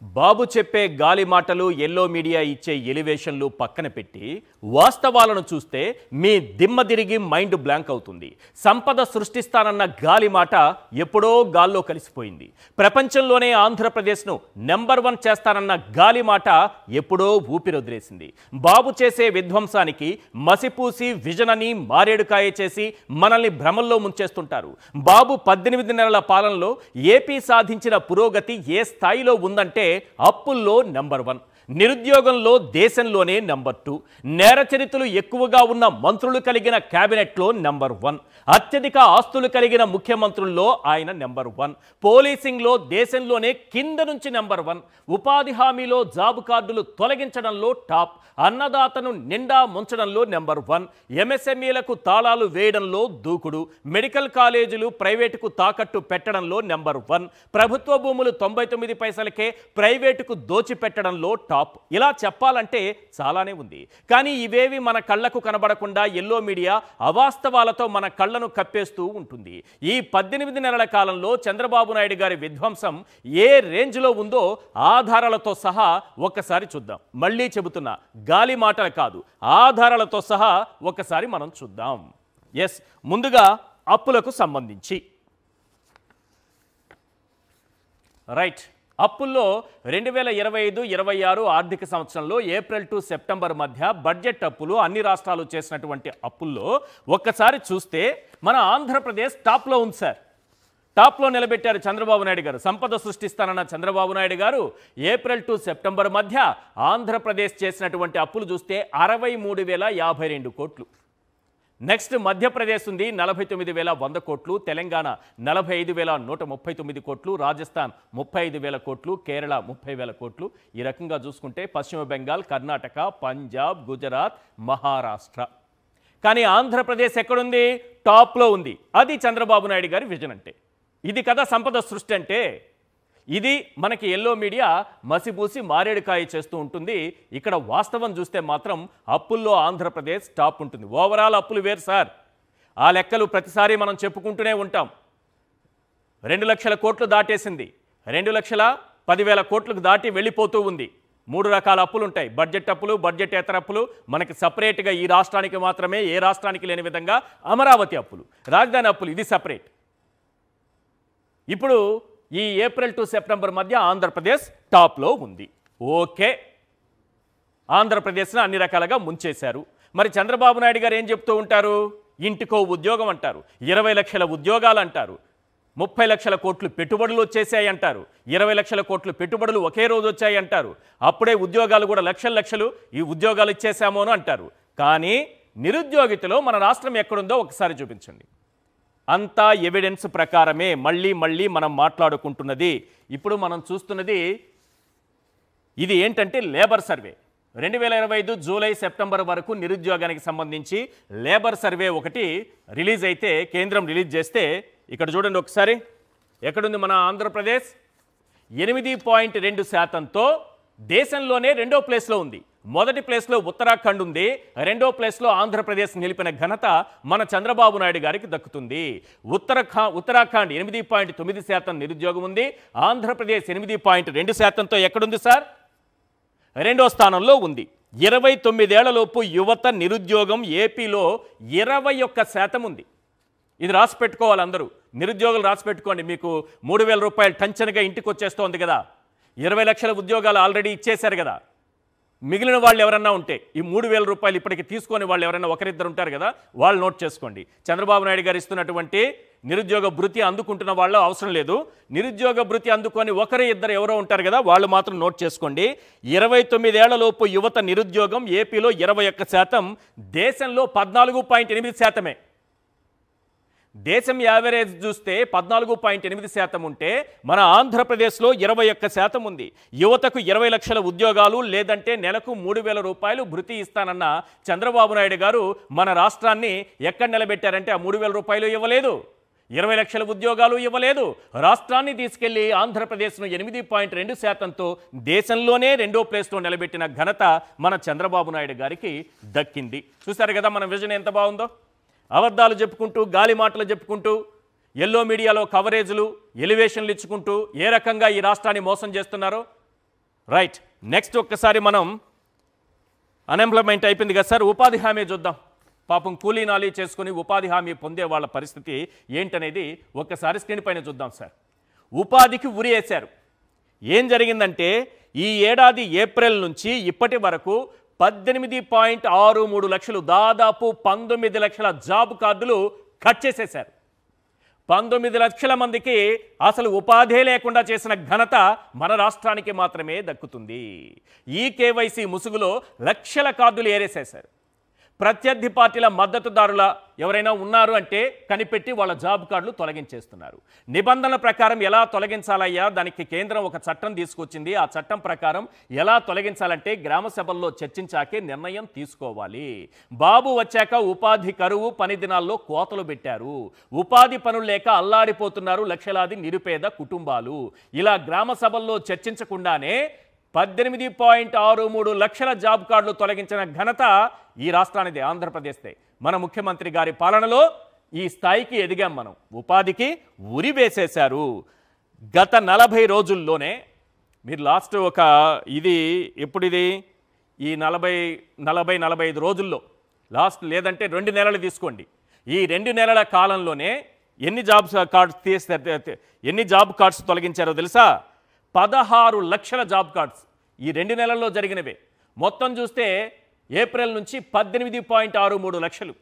బాబు చెప్పే గాలి మాటలు ఎల్లో మీడియా ఇచ్చే ఎలివేషన్లు పక్కన పెట్టి వాస్తవాలను చూస్తే మీ దిమ్మ తిరిగి మైండ్ బ్లాంక్ అవుతుంది. సంపద సృష్టిస్తానన్న గాలి మాట ఎప్పుడో గాల్లో కలిసిపోయింది. ప్రపంచంలోనే ఆంధ్రప్రదేశ్ను నెంబర్ 1 చేస్తానన్న గాలి మాట ఎప్పుడో ఊపిరొదిలేసింది. బాబు చేసే విధ్వంసానికి మసిపూసి విజన్ అని మారేడుకాయ చేసి మనల్ని భ్రమల్లో ముంచేస్తుంటారు. బాబు 18 నెలల పాలనలో ఏపీ సాధించిన పురోగతి ఏ స్థాయిలో ఉందంటే అప్పుల్లో నెంబర్ 1, నిరుద్యోగంలో దేశంలోనే నెంబర్ 2, నేర చరిత్రలు ఎక్కువగా ఉన్న మంత్రులు కలిగిన కేబినెట్లో నెంబర్ 1, అత్యధిక ఆస్తులు కలిగిన ముఖ్యమంత్రుల్లో ఆయన నెంబర్ 1, పోలీసింగ్లో దేశంలోనే కింద నుంచి నెంబర్ 1, ఉపాధి హామీలో జాబ్ కార్డులు తొలగించడంలో టాప్, అన్నదాతను నిండా ముంచడంలో నెంబర్ 1, ఎంఎస్ఎంఈలకు తాళాలు వేయడంలో దూకుడు, మెడికల్ కాలేజీలు ప్రైవేటుకు తాకట్టు పెట్టడంలో నెంబర్ 1, ప్రభుత్వ భూములు 99 పైసలకే ప్రైవేటుకు దోచిపెట్టడంలో టాప్. ఇలా చెప్పాలంటే చాలానే ఉంది. కానీ ఇవేవి మన కళ్ళకు కనబడకుండా ఎల్లో మీడియా అవాస్తవాలతో మన కళ్ళను కప్పేస్తూ ఉంటుంది. ఈ 18 నెలల కాలంలో చంద్రబాబు నాయుడు గారి విధ్వంసం ఏ రేంజ్లో ఉందో ఆధారాలతో సహా ఒక్కసారి చూద్దాం. మళ్ళీ చెబుతున్నా, గాలి మాటలు కాదు, ఆధారాలతో సహా ఒకసారి మనం చూద్దాం. ముందుగా అప్పులకు సంబంధించి రైట్, అప్పుల్లో 2025-26 ఆర్థిక సంవత్సరంలో ఏప్రిల్ టు సెప్టెంబర్ మధ్య బడ్జెట్ అప్పులు అన్ని రాష్ట్రాలు చేసినటువంటి అప్పుల్లో ఒక్కసారి చూస్తే మన ఆంధ్రప్రదేశ్ టాప్లో ఉంది సార్. టాప్లో నిలబెట్టారు చంద్రబాబు నాయుడు గారు. సంపద సృష్టిస్తానన్న చంద్రబాబు నాయుడు గారు ఏప్రిల్ టు సెప్టెంబర్ మధ్య ఆంధ్రప్రదేశ్ చేసినటువంటి అప్పులు చూస్తే 63,052 కోట్లు. నెక్స్ట్ మధ్యప్రదేశ్ ఉంది 49,100 కోట్లు, తెలంగాణ 45,139 కోట్లు, రాజస్థాన్ 35,000 కోట్లు, కేరళ 30,000 కోట్లు. ఈ రకంగా చూసుకుంటే పశ్చిమ బెంగాల్, కర్ణాటక, పంజాబ్, గుజరాత్, మహారాష్ట్ర. కానీ ఆంధ్రప్రదేశ్ ఎక్కడుంది? టాప్లో ఉంది. అది చంద్రబాబు నాయుడు గారి విజన్ అంటే. ఇది కదా సంపద సృష్టి అంటే. ఇది మనకి ఎల్లో మీడియా మసిపూసి మారేడుకాయ చేస్తూ ఉంటుంది. ఇక్కడ వాస్తవం చూస్తే మాత్రం అప్పుల్లో ఆంధ్రప్రదేశ్ టాప్ ఉంటుంది. ఓవరాల్ అప్పులు వేరు సార్. ఆ లెక్కలు ప్రతిసారి మనం చెప్పుకుంటూనే ఉంటాం. 2 లక్షల కోట్లు దాటేసింది, 2,10,000 కోట్లకు దాటి వెళ్ళిపోతూ ఉంది. 3 రకాల అప్పులు ఉంటాయి: బడ్జెట్ అప్పులు, బడ్జెటేతర అప్పులు, మనకి సపరేట్గా ఈ రాష్ట్రానికి మాత్రమే, ఏ రాష్ట్రానికి లేని విధంగా అమరావతి అప్పులు, రాజధాని అప్పులు, ఇది సపరేట్. ఇప్పుడు ఈ ఏప్రిల్ టు సెప్టెంబర్ మధ్య ఆంధ్రప్రదేశ్ టాప్లో ఉంది. ఓకే, ఆంధ్రప్రదేశ్ను అన్ని రకాలుగా ముంచేశారు. మరి చంద్రబాబు నాయుడు గారు ఏం చెప్తూ ఉంటారు? ఇంటికో ఉద్యోగం అంటారు, 20 లక్షల ఉద్యోగాలు అంటారు, 30 లక్షల కోట్లు పెట్టుబడులు వచ్చేసాయి అంటారు, 20 లక్షల కోట్లు పెట్టుబడులు ఒకే రోజు వచ్చాయి అంటారు. అప్పుడే ఉద్యోగాలు కూడా లక్షలు ఈ ఉద్యోగాలు ఇచ్చేసామో అని అంటారు. కానీ నిరుద్యోగితలో మన రాష్ట్రం ఎక్కడుందో ఒకసారి చూపించండి. అంతా ఎవిడెన్స్ ప్రకారమే మళ్ళీ మనం మాట్లాడుకుంటున్నది. ఇప్పుడు మనం చూస్తున్నది ఇది ఏంటంటే లేబర్ సర్వే. 2025 జూలై సెప్టెంబర్ వరకు నిరుద్యోగానికి సంబంధించి లేబర్ సర్వే ఒకటి రిలీజ్ అయితే, కేంద్రం రిలీజ్ చేస్తే, ఇక్కడ చూడండి ఒకసారి, ఎక్కడుంది మన ఆంధ్రప్రదేశ్? 8.2%తో దేశంలోనే 2వ ప్లేస్లో ఉంది. మొదటి ప్లేస్లో ఉత్తరాఖండ్ ఉంది, 2వ ప్లేస్లో ఆంధ్రప్రదేశ్ నిలిపిన ఘనత మన చంద్రబాబు నాయుడు గారికి దక్కుతుంది. ఉత్తరాఖండ్ 8.9% నిరుద్యోగం ఉంది, ఆంధ్రప్రదేశ్ 8.2%తో ఎక్కడుంది సార్? 2వ స్థానంలో ఉంది. 29 ఏళ్లలోపు యువత నిరుద్యోగం ఏపీలో 21% ఉంది. ఇది రాసి పెట్టుకోవాలి అందరూ, నిరుద్యోగులు రాసి పెట్టుకోండి. మీకు 3,000 రూపాయలు టంచనగా ఇంటికి వచ్చేస్తోంది కదా, 20 లక్షల ఉద్యోగాలు ఆల్రెడీ ఇచ్చేశారు కదా. మిగిలిన వాళ్ళు ఎవరన్నా ఉంటే ఈ 3,000 రూపాయలు ఇప్పటికి తీసుకొని వాళ్ళు ఎవరైనా ఒకరిద్దరు ఉంటారు కదా, వాళ్ళు నోట్ చేసుకోండి. చంద్రబాబు నాయుడు గారు ఇస్తున్నటువంటి నిరుద్యోగ భృతి అందుకుంటున్న వాళ్ళు అవసరం లేదు. నిరుద్యోగ భృతి అందుకొని ఒకరు ఇద్దరు ఎవరో ఉంటారు కదా, వాళ్ళు మాత్రం నోట్ చేసుకోండి. 29 ఏళ్లలోపు యువత నిరుద్యోగం ఏపీలో 21%, దేశంలో 14.8%. దేశం యావరేజ్ చూస్తే 14.8% ఉంటే మన ఆంధ్రప్రదేశ్లో 21% ఉంది. యువతకు 20 లక్షల ఉద్యోగాలు లేదంటే నెలకు 3,000 రూపాయలు భృతి ఇస్తానన్న చంద్రబాబు నాయుడు గారు మన రాష్ట్రాన్ని ఎక్కడ నిలబెట్టారంటే ఆ 3,000 రూపాయలు ఇవ్వలేదు, 20 లక్షల ఉద్యోగాలు ఇవ్వలేదు. రాష్ట్రాన్ని తీసుకెళ్లి ఆంధ్రప్రదేశ్ను 8.2%తో దేశంలోనే 2వ ప్లేస్లో నిలబెట్టిన ఘనత మన చంద్రబాబు నాయుడు గారికి దక్కింది. చూశారు కదా మన విజన్ ఎంత బాగుందో. అబద్ధాలు చెప్పుకుంటూ, గాలి మాటలు చెప్పుకుంటూ, ఎల్లో మీడియాలో కవరేజ్లు, ఎలివేషన్లు ఇచ్చుకుంటూ ఏ రకంగా ఈ రాష్ట్రాన్ని మోసం చేస్తున్నారో రైట్, నెక్స్ట్ ఒక్కసారి మనం అన్ఎంప్లాయ్మెంట్ అయిపోయింది కదా సార్, ఉపాధి హామీ చూద్దాం. పాపం కూలీ నాలీ చేసుకుని ఉపాధి హామీ పొందే వాళ్ళ పరిస్థితి ఏంటనేది ఒక్కసారి స్క్రీన్ పైన చూద్దాం సార్. ఉపాధికి ఉరి వేశారు. ఏం జరిగిందంటే ఈ ఏడాది ఏప్రిల్ నుంచి ఇప్పటి వరకు 18.63 లక్షలు, దాదాపు 19 లక్షల జాబ్ కార్డులు కట్ చేసేశారు. 19 లక్షల మందికి అసలు ఉపాధే లేకుండా చేసిన ఘనత మన రాష్ట్రానికి మాత్రమే దక్కుతుంది. ఈ కేవైసీ ముసుగులో లక్షల కార్డులు ఏరేసేశారు. ప్రత్యర్థి పార్టీల మద్దతుదారుల ఎవరైనా ఉన్నారు అంటే కనిపెట్టి వాళ్ళ జాబ్ కార్డులు తొలగించేస్తున్నారు. నిబంధనల ప్రకారం ఎలా తొలగించాలయ్యా, దానికి కేంద్రం ఒక చట్టం తీసుకొచ్చింది. ఆ చట్టం ప్రకారం ఎలా తొలగించాలంటే గ్రామ సభల్లో చర్చించాకే నిర్ణయం తీసుకోవాలి. బాబు వచ్చాక ఉపాధి కరువు, పని దినాల్లో కోతలు పెట్టారు. ఉపాధి పనులు లేక అల్లాడిపోతున్నారు లక్షలాది నిరుపేద కుటుంబాలు. ఇలా గ్రామ సభల్లో చర్చించకుండానే 18.63 లక్షల జాబ్ కార్డులు తొలగించిన ఘనత ఈ రాష్ట్రానిదే, ఆంధ్రప్రదేశ్దే. మన ముఖ్యమంత్రి గారి పాలనలో ఈ స్థాయికి ఎదిగాం మనం. ఉపాధికి ఉరి వేసేశారు. గత 40 రోజుల్లోనే మీరు లాస్ట్ ఒక ఇది ఎప్పుడిది ఈ 40-45 రోజుల్లో లాస్ట్ లేదంటే 2 నెలలు తీసుకోండి. ఈ 2 నెలల కాలంలోనే ఎన్ని జాబ్ కార్డ్స్ తొలగించారో తెలుసా? 16 లక్షల జాబ్ కార్డ్స్ ఈ 2 నెలల్లో జరిగినవే. మొత్తం చూస్తే ఏప్రిల్ నుంచి 18.63 లక్షలు.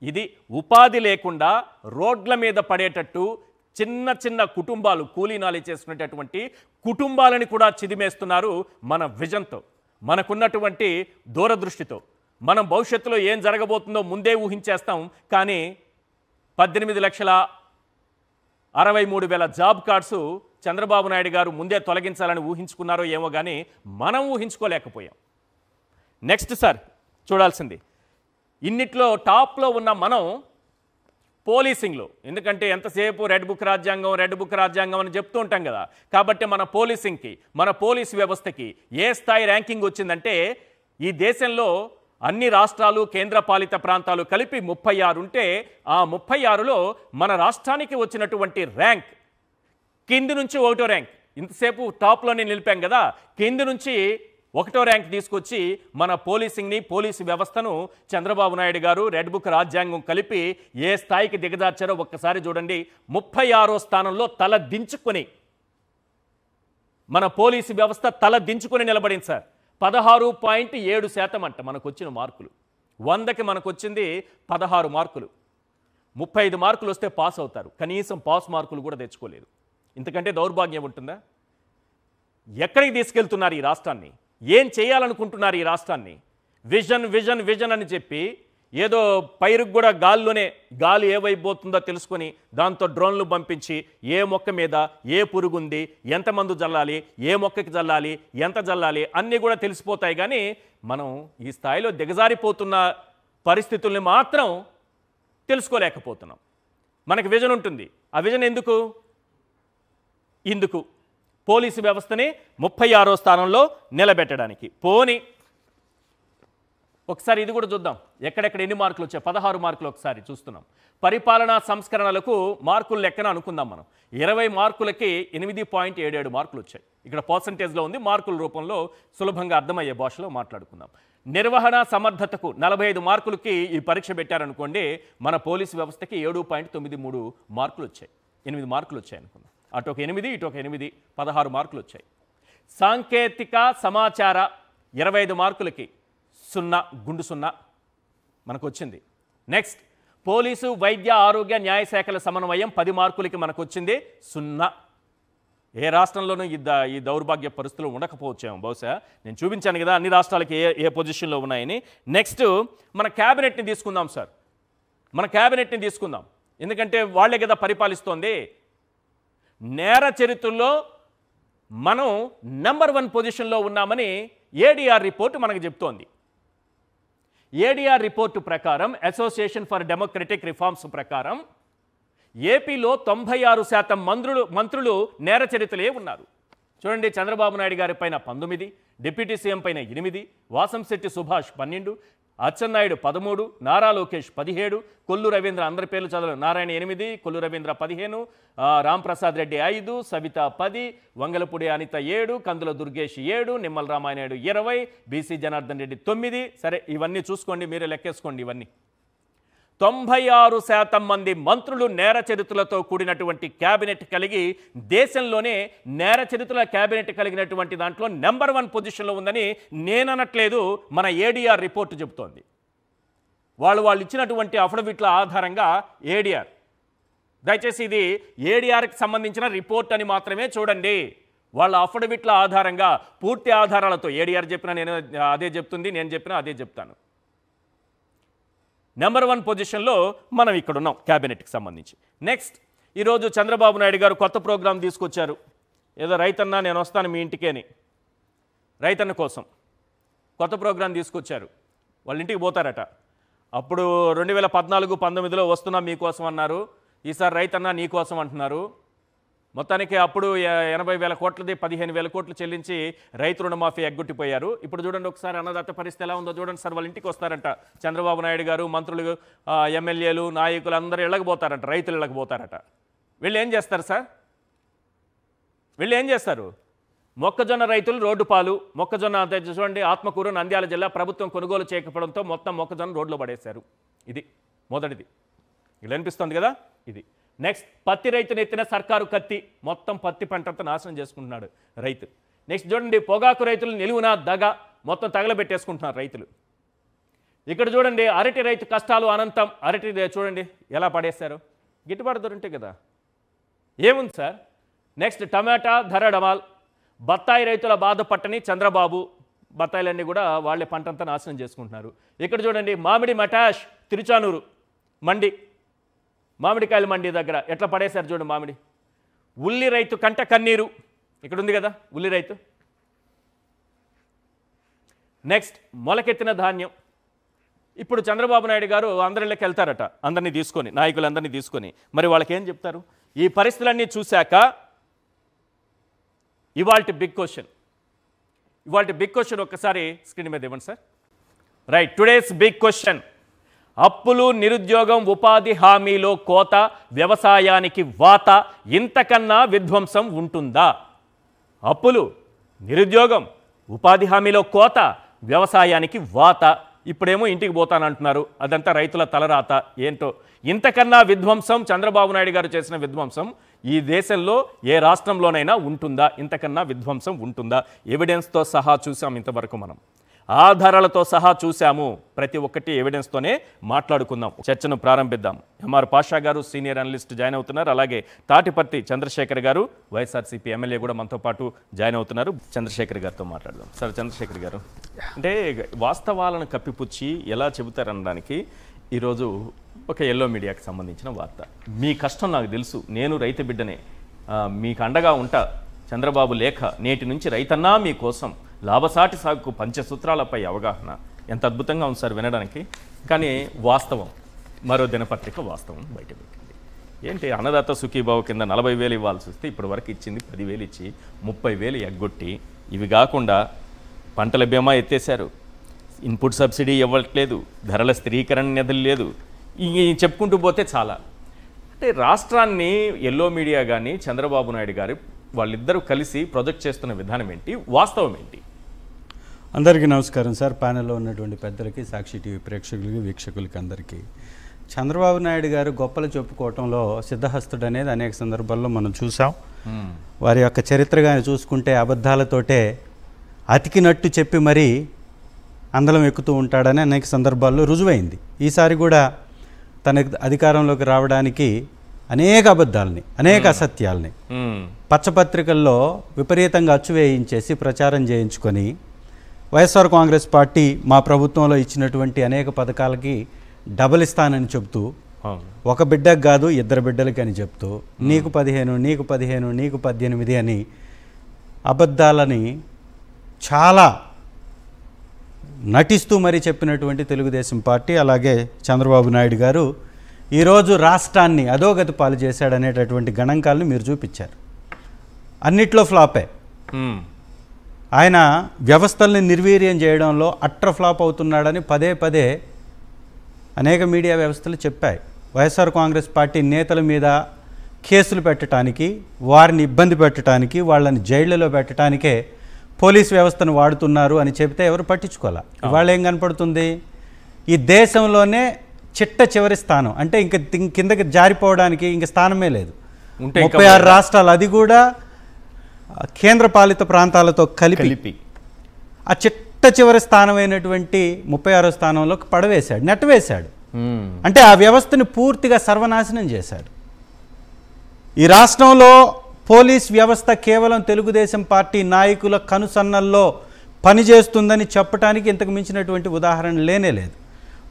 ఇది ఉపాధి లేకుండా రోడ్ల మీద పడేటట్టు చిన్న చిన్న కుటుంబాలు, కూలీనాలి చేసుకునేటటువంటి కుటుంబాలని కూడా చిదిమేస్తున్నారు మన విజన్తో, మనకున్నటువంటి దూరదృష్టితో. మనం భవిష్యత్తులో ఏం జరగబోతుందో ముందే ఊహించేస్తాం. కానీ 18,63,000 జాబ్ కార్డ్స్ చంద్రబాబు నాయుడు గారు ముందే తొలగించాలని ఊహించుకున్నారో ఏమో కానీ మనం ఊహించుకోలేకపోయాం. నెక్స్ట్ సార్ చూడాల్సింది, ఇన్నిట్లో టాప్లో ఉన్న మనం పోలీసింగ్లో, ఎందుకంటే ఎంతసేపు రెడ్ బుక్ రాజ్యాంగం అని చెప్తూ ఉంటాం కదా. కాబట్టి మన పోలీసింగ్కి, మన పోలీస్ వ్యవస్థకి ఏ స్థాయి ర్యాంకింగ్ వచ్చిందంటే ఈ దేశంలో అన్ని రాష్ట్రాలు, కేంద్రపాలిత ప్రాంతాలు కలిపి 36 ఉంటే ఆ 36లో మన రాష్ట్రానికి వచ్చినటువంటి ర్యాంక్ కింది నుంచి 1వ ర్యాంక్. ఇంతసేపు టాప్లోనే నిలిపాం కదా, కింది నుంచి 1వ ర్యాంక్ తీసుకొచ్చి మన పోలీసింగ్ని, పోలీసు వ్యవస్థను చంద్రబాబు నాయుడు గారు రెడ్ బుక్ రాజ్యాంగం కలిపి ఏ స్థాయికి దిగజార్చారో ఒక్కసారి చూడండి. 36వ స్థానంలో తల దించుకొని మన పోలీసు వ్యవస్థ తల దించుకొని నిలబడింది సార్. 16.7% అంట మనకు వచ్చిన మార్కులు. 100కి మనకు వచ్చింది 16 మార్కులు. 35 మార్కులు వస్తే పాస్ అవుతారు, కనీసం పాస్ మార్కులు కూడా తెచ్చుకోలేదు. ఇంతకంటే దౌర్భాగ్యం ఉంటుందా? ఎక్కడికి తీసుకెళ్తున్నారు ఈ రాష్ట్రాన్ని? ఏం చేయాలనుకుంటున్నారు ఈ రాష్ట్రాన్ని? విజన్ అని చెప్పి ఏదో పైరుకు కూడా గాలి ఏవైపోతుందో తెలుసుకొని దాంతో డ్రోన్లు పంపించి ఏ మొక్క మీద ఏ పురుగుంది, ఎంత మందు జల్లాలి, ఏ మొక్కకి జల్లాలి, ఎంత జల్లాలి అన్నీ కూడా తెలిసిపోతాయి. కానీ మనం ఈ స్థాయిలో దిగజారిపోతున్న పరిస్థితుల్ని మాత్రం తెలుసుకోలేకపోతున్నాం. మనకి విజన్ ఉంటుంది. ఆ విజన్ ఇందుకు పోలీసు వ్యవస్థని 36వ స్థానంలో నిలబెట్టడానికి. పోని ఒకసారి ఇది కూడా చూద్దాం, ఎక్కడెక్కడ ఎన్ని మార్కులు వచ్చాయి. 16 మార్కులు ఒకసారి చూస్తున్నాం. పరిపాలనా సంస్కరణలకు మార్కులు లెక్కన అనుకుందాం మనం. 20 మార్కులకి 8.77 మార్కులు వచ్చాయి. ఇక్కడ పర్సంటేజ్లో ఉంది, మార్కుల రూపంలో సులభంగా అర్థమయ్యే భాషలో మాట్లాడుకుందాం. నిర్వహణ సమర్థతకు 45 మార్కులకి ఈ పరీక్ష పెట్టారనుకోండి, మన పోలీసు వ్యవస్థకి 7.93 మార్కులు వచ్చాయి. 8 మార్కులు వచ్చాయి అనుకుందాం. అటు ఒక 8, ఇటు ఒక 8, 16 మార్కులు వచ్చాయి. సాంకేతిక సమాచార 25 మార్కులకి 0 మనకు వచ్చింది. నెక్స్ట్ పోలీసు, వైద్య, ఆరోగ్య, న్యాయశాఖల సమన్వయం 10 మార్కులకి మనకు వచ్చింది 0. ఏ రాష్ట్రంలోనూ ఈ దౌర్భాగ్య పరిస్థితులు ఉండకపోవచ్చాము బహుశా. నేను చూపించాను కదా అన్ని రాష్ట్రాలకి ఏ పొజిషన్లో ఉన్నాయని. నెక్స్ట్ మన క్యాబినెట్ని తీసుకుందాం సార్. మన క్యాబినెట్ని తీసుకుందాం, ఎందుకంటే వాళ్ళే కదా పరిపాలిస్తోంది. నేర చరిత్రలో మనం నెంబర్ 1 పొజిషన్లో ఉన్నామని ఏడీఆర్ రిపోర్టు మనకు చెప్తోంది. ఏడీఆర్ రిపోర్టు ప్రకారం, అసోసియేషన్ ఫర్ డెమోక్రటిక్ రిఫార్మ్స్ ప్రకారం ఏపీలో 96% మంత్రులు నేర చరిత్రలే ఉన్నారు. చూడండి, చంద్రబాబు నాయుడు గారి పైన 19, డిప్యూటీ సీఎం పైన 8, వాసంశెట్టి సుభాష్ 12, అచ్చెన్నాయుడు 13, నారా లోకేష్ 17, కొల్లు రవీంద్ర అందరి పేర్లు చదవలేదు, నారాయణ 8, కొల్లు రవీంద్ర 15, రాంప్రసాద్ రెడ్డి 5, సవిత 10, వంగలపూడి అనిత 7, కందుల దుర్గేష్ 7, నిమ్మల రామానాయుడు 20, బీసీ జనార్దన్ రెడ్డి 9. సరే, ఇవన్నీ చూసుకోండి, మీరే లెక్కేసుకోండి. ఇవన్నీ 96% మంది మంత్రులు నేర చరిత్రలతో కూడినటువంటి క్యాబినెట్ కలిగి దేశంలోనే నేర చరిత్రల క్యాబినెట్ కలిగినటువంటి దాంట్లో నెంబర్ 1 పొజిషన్లో ఉందని నేననట్లేదు, మన ఏడీఆర్ రిపోర్టు చెబుతోంది. వాళ్ళు ఇచ్చినటువంటి అఫిడవిట్ల ఆధారంగా ఏడీఆర్, దయచేసి ఇది ఏడీఆర్కి సంబంధించిన రిపోర్ట్ అని మాత్రమే చూడండి. వాళ్ళ అఫిడవిట్ల ఆధారంగా పూర్తి ఆధారాలతో ఏడీఆర్ చెప్పినా నేను అదే చెప్తుంది, నేను చెప్పినా అదే చెప్తాను. నెంబర్ 1 పొజిషన్లో మనం ఇక్కడ ఉన్నాం క్యాబినెట్కి సంబంధించి. నెక్స్ట్, ఈరోజు చంద్రబాబు నాయుడు గారు కొత్త ప్రోగ్రాం తీసుకొచ్చారు. ఏదో రైతన్న నేను వస్తాను మీ ఇంటికి అని, రైతన్న కోసం కొత్త ప్రోగ్రాం తీసుకొచ్చారు. వాళ్ళ ఇంటికి పోతారట. అప్పుడు 2014-19లో వస్తున్నా మీకోసం అన్నారు. ఈసారి రైతన్న నీ కోసం అంటున్నారు. మొత్తానికి అప్పుడు 80,000 కోట్లది 15,000 కోట్లు చెల్లించి రైతు రుణమాఫీ ఎగ్గొట్టిపోయారు. ఇప్పుడు చూడండి ఒకసారి అన్నదాత పరిస్థితి ఎలా ఉందో చూడండి సార్. వాళ్ళ ఇంటికి వస్తారంట చంద్రబాబు నాయుడు గారు, మంత్రులు, ఎమ్మెల్యేలు, నాయకులు అందరూ ఇళ్ళకి పోతారంట, రైతులు ఇళ్ళకి పోతారట. వీళ్ళు ఏం చేస్తారు సార్? వీళ్ళు ఏం చేస్తారు? మొక్కజొన్న రైతులు రోడ్డు పాలు. మొక్కజొన్న చూడండి, ఆత్మకూరు, నంద్యాల జిల్లా ప్రభుత్వం కొనుగోలు చేయకపోవడంతో మొత్తం మొక్కజొన్న రోడ్లో పడేశారు. ఇది మొదటిది. ఇలా అనిపిస్తుంది కదా. ఇది నెక్స్ట్, పత్తి రైతుని ఎత్తిన సర్కారు కత్తి, మొత్తం పత్తి పంటంతా నాశనం చేసుకుంటున్నాడు రైతు. నెక్స్ట్ చూడండి, పొగాకు రైతులు నిలువున దగ, మొత్తం తగలబెట్టేసుకుంటున్నారు రైతులు. ఇక్కడ చూడండి, అరటి రైతు కష్టాలు అనంతం. అరటి చూడండి ఎలా పడేశారు. గిట్టుబాటు ధర ఉంటే కదా, ఏముంది సార్. నెక్స్ట్, టమాటా ధర డమాల్. బత్తాయి రైతుల బాధ పట్టని చంద్రబాబు, బత్తాయిలన్నీ కూడా వాళ్ళే పంటంతా నాశనం చేసుకుంటున్నారు. ఇక్కడ చూడండి, మామిడి మటాష్, తిరుచానూరు మండి, మామిడికాయల మండి దగ్గర ఎట్లా పడేశారు చూడండి మామిడి. ఉల్లి రైతు కంట కన్నీరు, ఇక్కడ ఉంది కదా ఉల్లి రైతు. నెక్స్ట్, మొలకెత్తిన ధాన్యం. ఇప్పుడు చంద్రబాబు నాయుడు గారు అందరిలోకి వెళ్తారట, అందరినీ తీసుకొని, నాయకులందరినీ తీసుకొని. మరి వాళ్ళకి ఏం చెప్తారు? ఈ పరిస్థితులన్నీ చూశాక ఇవాల్టి బిగ్ క్వశ్చన్ ఒక్కసారి స్క్రీన్ మీద ఇవ్వండి sir. Right, today's big question. అప్పులు, నిరుద్యోగం, ఉపాధి హామీలో కోత, వ్యవసాయానికి వాత, ఇంతకన్నా విధ్వంసం ఉంటుందా? అప్పులు, నిరుద్యోగం, ఉపాధి హామీలో కోత, వ్యవసాయానికి వాత. ఇప్పుడేమో ఇంటికి పోతానంటున్నారు. అదంతా రైతుల తలరాత ఏంటో. ఇంతకన్నా విధ్వంసం, చంద్రబాబు నాయుడు గారు చేసిన విధ్వంసం ఈ దేశంలో ఏ రాష్ట్రంలోనైనా ఉంటుందా? ఇంతకన్నా విధ్వంసం ఉంటుందా? ఎవిడెన్స్తో సహా చూసాం ఇంతవరకు, మనం ఆధారాలతో సహా చూసాము. ప్రతి ఒక్కటి ఎవిడెన్స్తోనే మాట్లాడుకుందాం. చర్చను ప్రారంభిద్దాం. ఎంఆర్ పాషా గారు సీనియర్ అనలిస్ట్ జాయిన్ అవుతున్నారు. అలాగే తాటిపర్తి చంద్రశేఖర్ గారు, వైఎస్ఆర్సీపీ ఎమ్మెల్యే కూడా మనతో పాటు జాయిన్ అవుతున్నారు. చంద్రశేఖర్ గారితో మాట్లాడదాం. సార్, చంద్రశేఖర్ గారు, అంటే వాస్తవాలను కప్పిపుచ్చి ఎలా చెబుతారనడానికి ఈరోజు ఒక ఎల్లో మీడియాకి సంబంధించిన వార్త. మీ కష్టం నాకు తెలుసు, నేను రైతు బిడ్డనే, మీకు అండగా ఉంటా. చంద్రబాబు లేఖ, నేటి నుంచి రైతన్నా మీకోసం, లాభసాటి సాగుకు పంచసూత్రాలపై అవగాహన. ఎంత అద్భుతంగా ఉంది సార్ వినడానికి. కానీ వాస్తవం, మరో దినపత్రిక వాస్తవం బయటపెట్టింది. ఏంటి, అన్నదాత సుఖీభావ కింద 40,000 ఇవ్వాల్సి వస్తే ఇప్పటి వరకు ఇచ్చింది 10,000 ఇచ్చి 30,000 ఎగ్గొట్టి, ఇవి కాకుండా పంటల బీమా ఎత్తేశారు, ఇన్పుట్ సబ్సిడీ ఇవ్వట్లేదు, ధరల స్థిరీకరణ నిధులు లేదు, చెప్పుకుంటూ పోతే చాలా. అంటే రాష్ట్రాన్ని ఎల్లో మీడియా కానీ చంద్రబాబు నాయుడు గారు వాళ్ళిద్దరూ కలిసి ప్రొజెక్ట్ చేస్తున్న విధానం ఏంటి, వాస్తవం ఏంటి? అందరికీ నమస్కారం సార్. ప్యానెల్లో ఉన్నటువంటి పెద్దలకి, సాక్షి టీవీ ప్రేక్షకులకి, వీక్షకులకి అందరికీ. చంద్రబాబు నాయుడు గారు గొప్పలు చెప్పుకోవటంలో సిద్ధహస్తుడు అనేది అనేక సందర్భాల్లో మనం చూసాం. వారి యొక్క చరిత్రగానే చూసుకుంటే అబద్ధాలతోటే అతికినట్టు చెప్పి మరీ అందలం ఎక్కుతూ ఉంటాడని అనేక సందర్భాల్లో రుజువైంది. ఈసారి కూడా తన అధికారంలోకి రావడానికి అనేక అబద్ధాలని, అనేక అసత్యాలని పచ్చపత్రికల్లో విపరీతంగా అచ్చువేయించేసి ప్రచారం చేయించుకొని వైఎస్ఆర్ కాంగ్రెస్ పార్టీ మా ప్రభుత్వంలో ఇచ్చినటువంటి అనేక పథకాలకి డబుల్ ఇస్తానని చెప్తూ, ఒక బిడ్డకు కాదు 2 బిడ్డలకి అని చెప్తూ, నీకు 15, నీకు 15, నీకు 18 అని అబద్ధాలని చాలా నటిస్తూ మరీ చెప్పినటువంటి తెలుగుదేశం పార్టీ, అలాగే చంద్రబాబు నాయుడు గారు ఈరోజు రాష్ట్రాన్ని అధోగతి పాలు చేశాడనేటటువంటి గణాంకాలను మీరు చూపించారు. అన్నిట్లో ఫ్లాపే. ఆయన వ్యవస్థల్ని నిర్వీర్యం చేయడంలో అట్టర్ ఫ్లాప్ అవుతున్నాడని పదే పదే అనేక మీడియా వ్యవస్థలు చెప్పాయి. వైఎస్ఆర్ కాంగ్రెస్ పార్టీ నేతల మీద కేసులు పెట్టడానికి, వారిని ఇబ్బంది పెట్టడానికి, వాళ్ళని జైళ్లలో పెట్టడానికే పోలీస్ వ్యవస్థను వాడుతున్నారు అని చెబితే ఎవరు పట్టించుకోవాలి. ఇవాళ ఏం కనపడుతుంది? ఈ దేశంలోనే చిట్ట చివరి స్థానం, అంటే ఇంకా కిందకి జారిపోవడానికి ఇంక స్థానమే లేదు. 36 రాష్ట్రాలు, అది కూడా కేంద్రపాలిత ప్రాంతాలతో కలిపి ఆ చిట్ట చివరి స్థానమైనటువంటి 36వ స్థానంలోకి పడవేశాడు, నెట్టవేశాడు. అంటే ఆ వ్యవస్థని పూర్తిగా సర్వనాశనం చేశాడు. ఈ రాష్ట్రంలో పోలీస్ వ్యవస్థ కేవలం తెలుగుదేశం పార్టీ నాయకుల కనుసన్నల్లో పనిచేస్తుందని చెప్పడానికి ఇంతకు మించినటువంటి ఉదాహరణ లేనే లేదు.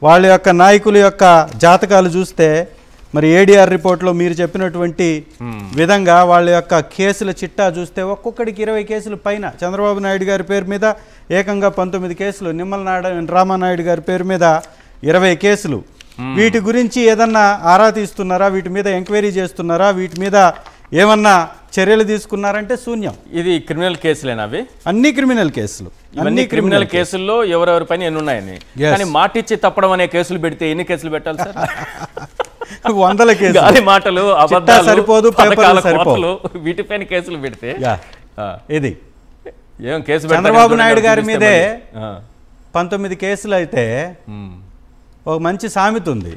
వాళ్ళ యొక్క నాయకుల యొక్క జాతకాలు చూస్తే మరి ఏడీఆర్ రిపోర్ట్లో మీరు చెప్పినటువంటి విధంగా వాళ్ళ యొక్క కేసుల చిట్టా చూస్తే ఒక్కొక్కడికి 20 కేసులు పైన. చంద్రబాబు నాయుడు గారి పేరు మీద ఏకంగా 19 కేసులు, నిమ్మల రామానాయుడు గారి పేరు మీద 20 కేసులు. వీటి గురించి ఏదన్నా ఆరా తీస్తున్నారా? వీటి మీద ఎంక్వైరీ చేస్తున్నారా? వీటి మీద ఏమన్నా చర్యలు తీసుకున్నారంటే శూన్యం. ఇది క్రిమినల్ కేసులేనా? అవి అన్ని క్రిమినల్ కేసులు. అన్ని క్రిమినల్ కేసుల్లో ఎవరెవరి పైన ఎన్ని ఉన్నాయని. కానీ మాటిచ్చి తప్పడం అనే కేసులు పెడితే ఎన్ని కేసులు పెట్టాలి సార్? 100 కేసులు. గాలి మాటలు, అబద్ధాలు సరిపోదు, పేపర్లు సరిపోదు, వీటిపైన కేసులు పెడితే ఇది ఏం కేసు? చంద్రబాబు నాయుడు గారి మీదే 19 కేసులు అయితే ఒక మంచి సామెత ఉంది,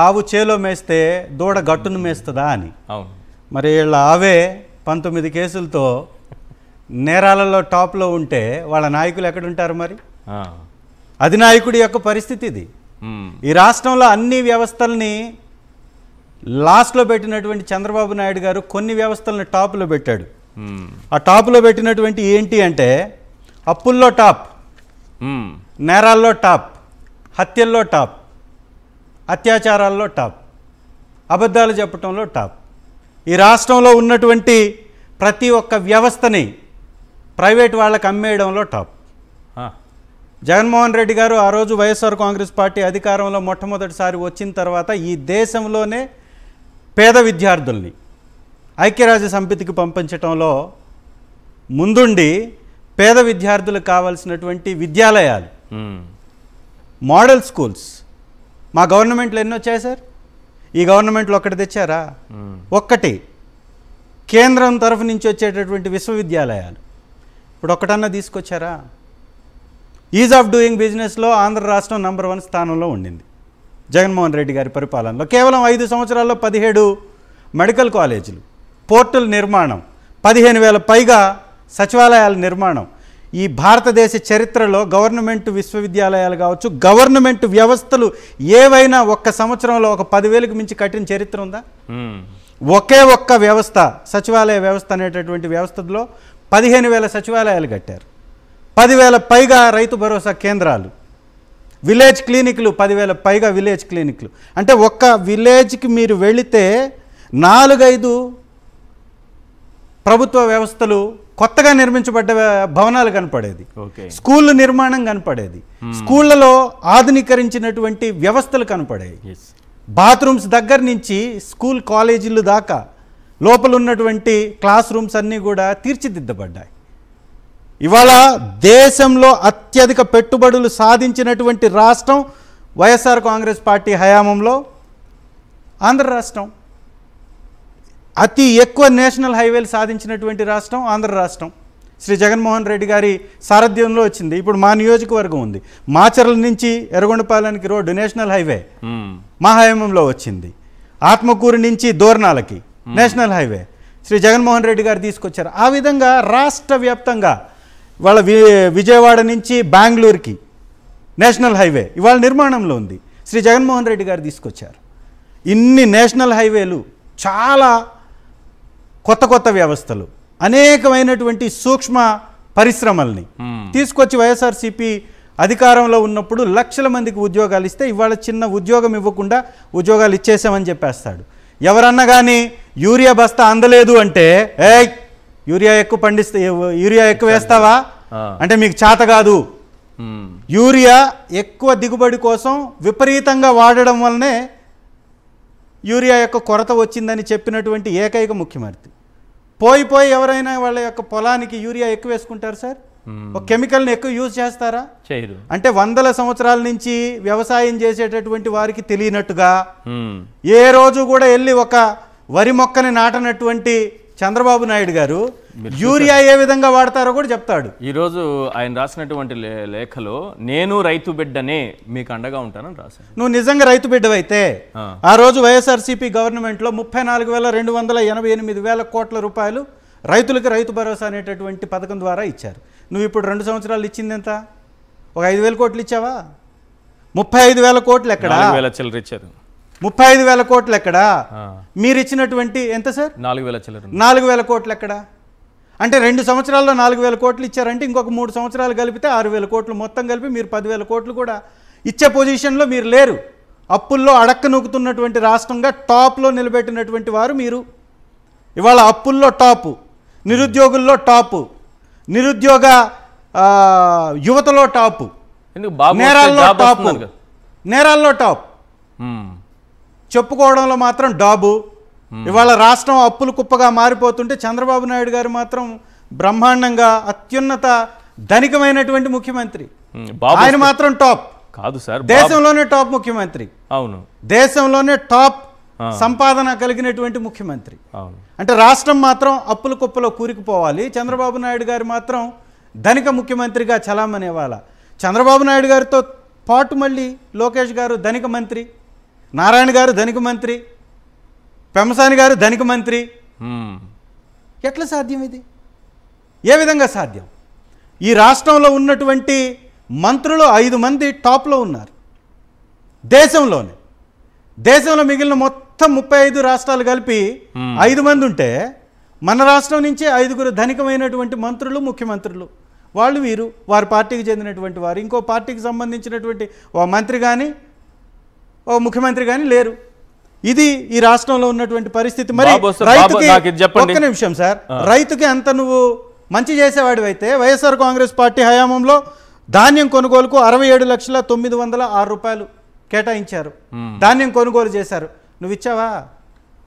ఆవు చేలో మేస్తే దూడ గట్టును మేస్తుందా అని. అవును. మరి వీళ్ళ ఆవే 19 కేసులతో నేరాలలో టాప్లో ఉంటే వాళ్ళ నాయకులు ఎక్కడుంటారు? మరి అధినాయకుడి యొక్క పరిస్థితి ఇది. ఈ రాష్ట్రంలో అన్ని వ్యవస్థల్ని లాస్ట్లో పెట్టినటువంటి చంద్రబాబు నాయుడు గారు కొన్ని వ్యవస్థలను టాప్లో పెట్టాడు. ఆ టాప్లో పెట్టినటువంటి ఏంటి అంటే అప్పుల్లో టాప్, నేరాల్లో టాప్, హత్యల్లో టాప్, అత్యాచారాల్లో టాప్, అబద్ధాలు చెప్పటంలో టాప్. ఈ రాష్ట్రంలో ఉన్నటువంటి ప్రతి ఒక్క వ్యవస్థని ప్రైవేట్ వాళ్ళకి అమ్మేయడంలో టాప్. జగన్మోహన్ రెడ్డి గారు ఆ రోజు వైఎస్ఆర్ కాంగ్రెస్ పార్టీ అధికారంలో మొట్టమొదటిసారి వచ్చిన తర్వాత ఈ దేశంలోనే పేద విద్యార్థుల్ని ఐక్యరాజ్య సమితికి పంపించటంలో ముందుండి పేద విద్యార్థులకు కావాల్సినటువంటి విద్యాలయాలు, మోడల్ స్కూల్స్ మా గవర్నమెంట్లో ఎన్ని వచ్చాయి సార్? ఈ గవర్నమెంట్లో ఒక్కటి తెచ్చారా? ఒక్కటి. కేంద్రం తరఫు నుంచి వచ్చేటటువంటి విశ్వవిద్యాలయాలు ఇప్పుడు ఒక్కటన్నా తీసుకొచ్చారా? ఈజ్ ఆఫ్ డూయింగ్ బిజినెస్లో ఆంధ్ర రాష్ట్రం నంబర్ 1 స్థానంలో ఉండింది జగన్మోహన్ రెడ్డి గారి పరిపాలనలో. కేవలం 5 సంవత్సరాల్లో 17 మెడికల్ కాలేజీలు, పోర్టుల నిర్మాణం, 15,000 పైగా సచివాలయాల నిర్మాణం. ఈ భారతదేశ చరిత్రలో గవర్నమెంట్ విశ్వవిద్యాలయాలు కావచ్చు, గవర్నమెంట్ వ్యవస్థలు ఏవైనా ఒక్క సంవత్సరంలో ఒక 10,000కి మించి కట్టిన చరిత్ర ఉందా? ఒకే ఒక్క వ్యవస్థ, సచివాలయ వ్యవస్థ అనేటటువంటి వ్యవస్థలో 15,000 సచివాలయాలు కట్టారు, 10,000 పైగా రైతు భరోసా కేంద్రాలు, విలేజ్ క్లినిక్లు 10,000 పైగా విలేజ్ క్లినిక్లు. అంటే ఒక్క విలేజ్కి మీరు వెళితే 4-5 ప్రభుత్వ వ్యవస్థలు కొత్తగా నిర్మించబడ్డ భవనాలు కనపడేది, స్కూళ్ళ నిర్మాణం కనపడేది, స్కూళ్ళలో ఆధునీకరించినటువంటి వ్యవస్థలు కనపడేవి. బాత్రూమ్స్ దగ్గర నుంచి స్కూల్ కాలేజీలు దాకా లోపల ఉన్నటువంటి క్లాస్ రూమ్స్ అన్నీ కూడా తీర్చిదిద్దబడ్డాయి. ఇవాళ దేశంలో అత్యధిక పెట్టుబడులు సాధించినటువంటి రాష్ట్రం వైఎస్ఆర్ కాంగ్రెస్ పార్టీ హయాంలో ఆంధ్ర రాష్ట్రం. అతి ఎక్కువ నేషనల్ హైవేలు సాధించినటువంటి రాష్ట్రం ఆంధ్ర రాష్ట్రం. శ్రీ జగన్మోహన్ రెడ్డి గారి సారథ్యంలో వచ్చింది. ఇప్పుడు మా నియోజకవర్గం ఉంది, మాచర్ల నుంచి ఎర్రగొండపాలెంకి రోడ్డు నేషనల్ హైవే మా హయాంలో వచ్చింది. ఆత్మకూరు నుంచి దోర్నాలకి నేషనల్ హైవే శ్రీ జగన్మోహన్ రెడ్డి గారు తీసుకొచ్చారు. ఆ విధంగా రాష్ట్ర వ్యాప్తంగా వాళ్ళ విజయవాడ నుంచి బెంగళూరుకి నేషనల్ హైవే ఇవాళ నిర్మాణంలో ఉంది, శ్రీ జగన్మోహన్ రెడ్డి గారు తీసుకొచ్చారు. ఇన్ని నేషనల్ హైవేలు, చాలా కొత్త కొత్త వ్యవస్థలు, అనేకమైనటువంటి సూక్ష్మ పరిశ్రమల్ని తీసుకొచ్చి వైఎస్ఆర్సీపీ అధికారంలో ఉన్నప్పుడు లక్షల మందికి ఉద్యోగాలు ఇస్తే ఇవాళ చిన్న ఉద్యోగం ఇవ్వకుండా ఉద్యోగాలు ఇచ్చేసామని చెప్పేస్తాడు. ఎవరన్నా కానీ యూరియా బస్తా అందలేదు అంటే యూరియా ఎక్కువ వేస్తావా అంటే మీకు చేత కాదు. యూరియా ఎక్కువ దిగుబడి కోసం విపరీతంగా వాడడం వల్లనే యూరియా యొక్క కొరత వచ్చిందని చెప్పినటువంటి ఏకైక ముఖ్యమంత్రి పోయి ఎవరైనా వాళ్ళ యొక్క పొలానికి యూరియా ఎక్కువ వేసుకుంటారు సార్? ఒక కెమికల్ని ఎక్కువ యూజ్ చేస్తారా? చేయరు. అంటే వందల సంవత్సరాల నుంచి వ్యవసాయం చేసేటటువంటి వారికి తెలియనట్టుగా ఏ రోజు కూడా వెళ్ళి ఒక వరి మొక్కని నాటనటువంటి చంద్రబాబు నాయుడు గారు యూరియా ఏ విధంగా వాడతారో కూడా చెప్తాడు. ఈరోజు ఆయన రాసినటువంటి లేఖలో నేను రైతు బిడ్డనే మీకు అండగా ఉంటానని రాశాను. నువ్వు నిజంగా రైతు బిడ్డవైతే ఆ రోజు వైఎస్ఆర్సీపీ గవర్నమెంట్లో 34,288 కోట్ల రూపాయలు రైతులకు రైతు భరోసా అనేటటువంటి పథకం ద్వారా ఇచ్చారు. నువ్వు ఇప్పుడు 2 సంవత్సరాలు ఇచ్చింది ఎంత? ఒక 5,000 కోట్లు ఇచ్చావా? 35,000 కోట్లు ఎక్కడా? 4,000 చిల్లర ఇచ్చారు. 35,000 కోట్లు ఎక్కడా? మీరు ఇచ్చినటువంటి ఎంత సార్? 4,000 చిల్లర. 4,000 కోట్లు ఎక్కడా? అంటే 2 సంవత్సరాల్లో 4,000 కోట్లు ఇచ్చారంటే ఇంకొక 3 సంవత్సరాలు కలిపితే 6,000 కోట్లు, మొత్తం కలిపి మీరు 10,000 కోట్లు కూడా ఇచ్చే పొజిషన్లో మీరు లేరు. అప్పుల్లో అడక్క నొక్కుతున్నటువంటి రాష్ట్రంగా టాప్లో నిలబెట్టినటువంటి వారు మీరు. ఇవాళ అప్పుల్లో టాపు, నిరుద్యోగుల్లో టాపు, నిరుద్యోగ యువతలో టాపు, నేరాల్లో టాపు, నేరాల్లో టాప్, చెప్పుకోవడంలో మాత్రం డాబు. ఇవాళ రాష్ట్రం అప్పులు కుప్పగా మారిపోతుంటే చంద్రబాబు నాయుడు గారు మాత్రం బ్రహ్మాండంగా అత్యున్నత ధనికమైనటువంటి ముఖ్యమంత్రి. ఆయన మాత్రం టాప్ కాదు సార్, దేశంలోనే టాప్ ముఖ్యమంత్రి. అవును, దేశంలోనే టాప్ సంపాదన కలిగినటువంటి ముఖ్యమంత్రి. అంటే రాష్ట్రం మాత్రం అప్పుల కుప్పలో కూరుకుపోవాలి, చంద్రబాబు నాయుడు గారు మాత్రం ధనిక ముఖ్యమంత్రిగా చలామనేవాళ్ళ. చంద్రబాబు నాయుడు గారితో పాటు మళ్ళీ లోకేష్ గారు ధనిక మంత్రి, నారాయణ గారు ధనిక మంత్రి, పెమ్మసాని గారు ధనిక మంత్రి. ఎట్లా సాధ్యం ఇది? ఏ విధంగా సాధ్యం? ఈ రాష్ట్రంలో ఉన్నటువంటి మంత్రులు 5 మంది టాప్లో ఉన్నారు దేశంలోనే. దేశంలో మిగిలిన మొత్తం 35 రాష్ట్రాలు కలిపి 5 మంది ఉంటే మన రాష్ట్రం నుంచే 5గురు ధనికమైనటువంటి మంత్రులు, ముఖ్యమంత్రులు. వాళ్ళు వీరు వారి పార్టీకి చెందినటువంటి వారు. ఇంకో పార్టీకి సంబంధించినటువంటి ఓ మంత్రి కానీ ఓ ముఖ్యమంత్రి కానీ లేరు. ఇది ఈ రాష్ట్రంలో ఉన్నటువంటి పరిస్థితి. మరి రైతుకి ఒక్క నిమిషం సార్, రైతుకి అంత నువ్వు మంచి చేసేవాడివైతే వైఎస్ఆర్ కాంగ్రెస్ పార్టీ హయాంలో ధాన్యం కొనుగోలుకు 67,906 రూపాయలు కేటాయించారు. ధాన్యం కొనుగోలు చేశారు. నువ్వు ఇచ్చావా?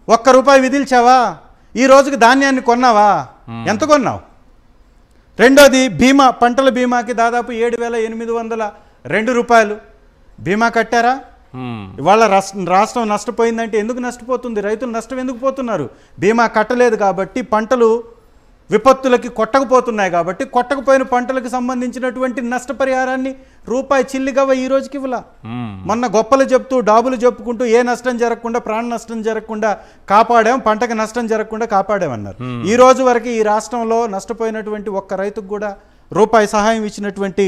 ₹1 విధిల్చావా? ఈ రోజుకి ధాన్యాన్ని కొన్నావా? ఎంత కొన్నావు? రెండోది బీమా, పంటల బీమాకి దాదాపు 7,802 రూపాయలు బీమా కట్టారా? ఇవాళ రాష్ట్రం నష్టపోయిందంటే ఎందుకు నష్టపోతుంది? రైతులు నష్టం ఎందుకు పోతున్నారు? బీమా కట్టలేదు కాబట్టి, పంటలు విపత్తులకి కొట్టకపోతున్నాయి కాబట్టి, కొట్టకపోయిన పంటలకు సంబంధించినటువంటి నష్టపరిహారాన్ని రూపాయి చిల్లిగవ్వ ఈ రోజుకి ఇవ్వలా. మొన్న గొప్పలు చెప్తూ డాబులు చెప్పుకుంటూ ఏ నష్టం జరగకుండా, ప్రాణ నష్టం జరగకుండా కాపాడాం, పంటకు నష్టం జరగకుండా కాపాడామన్నారు. ఈ రోజు వరకు ఈ రాష్ట్రంలో నష్టపోయినటువంటి ఒక్క రైతుకు కూడా రూపాయి సహాయం ఇచ్చినటువంటి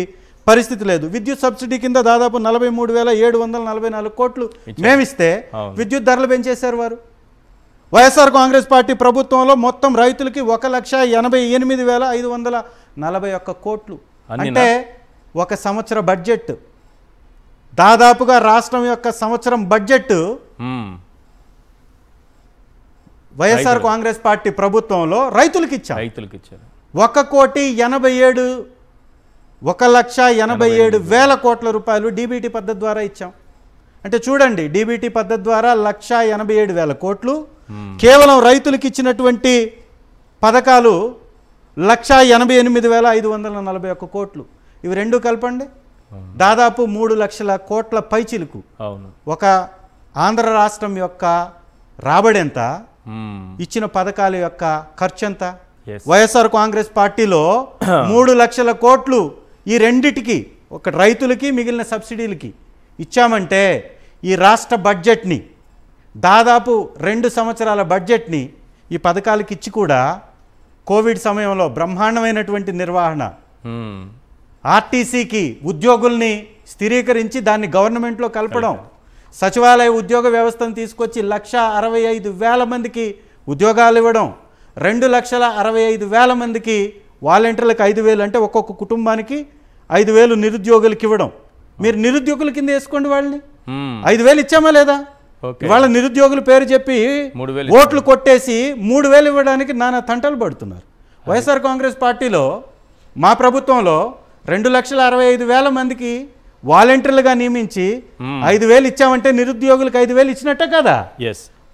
పరిస్థితి లేదు. విద్యుత్ సబ్సిడీ కింద దాదాపు 43,744 కోట్లు మేమిస్తే విద్యుత్ ధరలు పెంచేశారు వారు. వైఎస్ఆర్ కాంగ్రెస్ పార్టీ ప్రభుత్వంలో మొత్తం రైతులకి 1,88,541 కోట్లు. అంటే ఒక సంవత్సర బడ్జెట్, దాదాపుగా రాష్ట్రం యొక్క సంవత్సరం బడ్జెట్ వైఎస్ఆర్ కాంగ్రెస్ పార్టీ ప్రభుత్వంలో రైతులకి ఇచ్చారు. 1,87,000 కోట్ల రూపాయలు డీబీటీ పద్ధతి ద్వారా ఇచ్చాం. అంటే చూడండి, డీబీటీ పద్ధతి ద్వారా 1,87,000 కోట్లు. కేవలం రైతులకు ఇచ్చినటువంటి పథకాలు 1,88,541 కోట్లు. ఇవి రెండు కలపండి, దాదాపు 3 లక్షల కోట్ల పైచిలుకు. ఒక ఆంధ్ర రాష్ట్రం యొక్క రాబడి ఎంత, ఇచ్చిన పథకాల యొక్క ఖర్చు ఎంత? వైఎస్ఆర్ కాంగ్రెస్ పార్టీలో 3 లక్షల కోట్లు ఈ రెండిటికి, ఒక రైతులకి మిగిలిన సబ్సిడీలకి ఇచ్చామంటే ఈ రాష్ట్ర బడ్జెట్ని, దాదాపు 2 సంవత్సరాల బడ్జెట్ని ఈ పథకాలకి ఇచ్చి కూడా కోవిడ్ సమయంలో బ్రహ్మాండమైనటువంటి నిర్వహణ, ఆర్టీసీకి ఉద్యోగుల్ని స్థిరీకరించి దాన్ని గవర్నమెంట్లో కలపడం, సచివాలయ ఉద్యోగ వ్యవస్థను తీసుకొచ్చి 1,65,000 మందికి ఉద్యోగాలు ఇవ్వడం, 2,65,000 మందికి వాలంటీర్లకు 5,000, అంటే ఒక్కొక్క కుటుంబానికి 5,000 నిరుద్యోగులకి ఇవ్వడం. మీరు నిరుద్యోగుల కింద వేసుకోండి వాళ్ళని. 5,000 ఇచ్చామా లేదా? వాళ్ళ నిరుద్యోగుల పేరు చెప్పి ఓట్లు కొట్టేసి 3,000 ఇవ్వడానికి నానా తంటలు పడుతున్నారు. వైఎస్ఆర్ కాంగ్రెస్ పార్టీలో మా ప్రభుత్వంలో 2,65,000 మందికి వాలంటీర్లుగా నియమించి 5,000 ఇచ్చామంటే నిరుద్యోగులకు 5,000 ఇచ్చినట్టే కదా.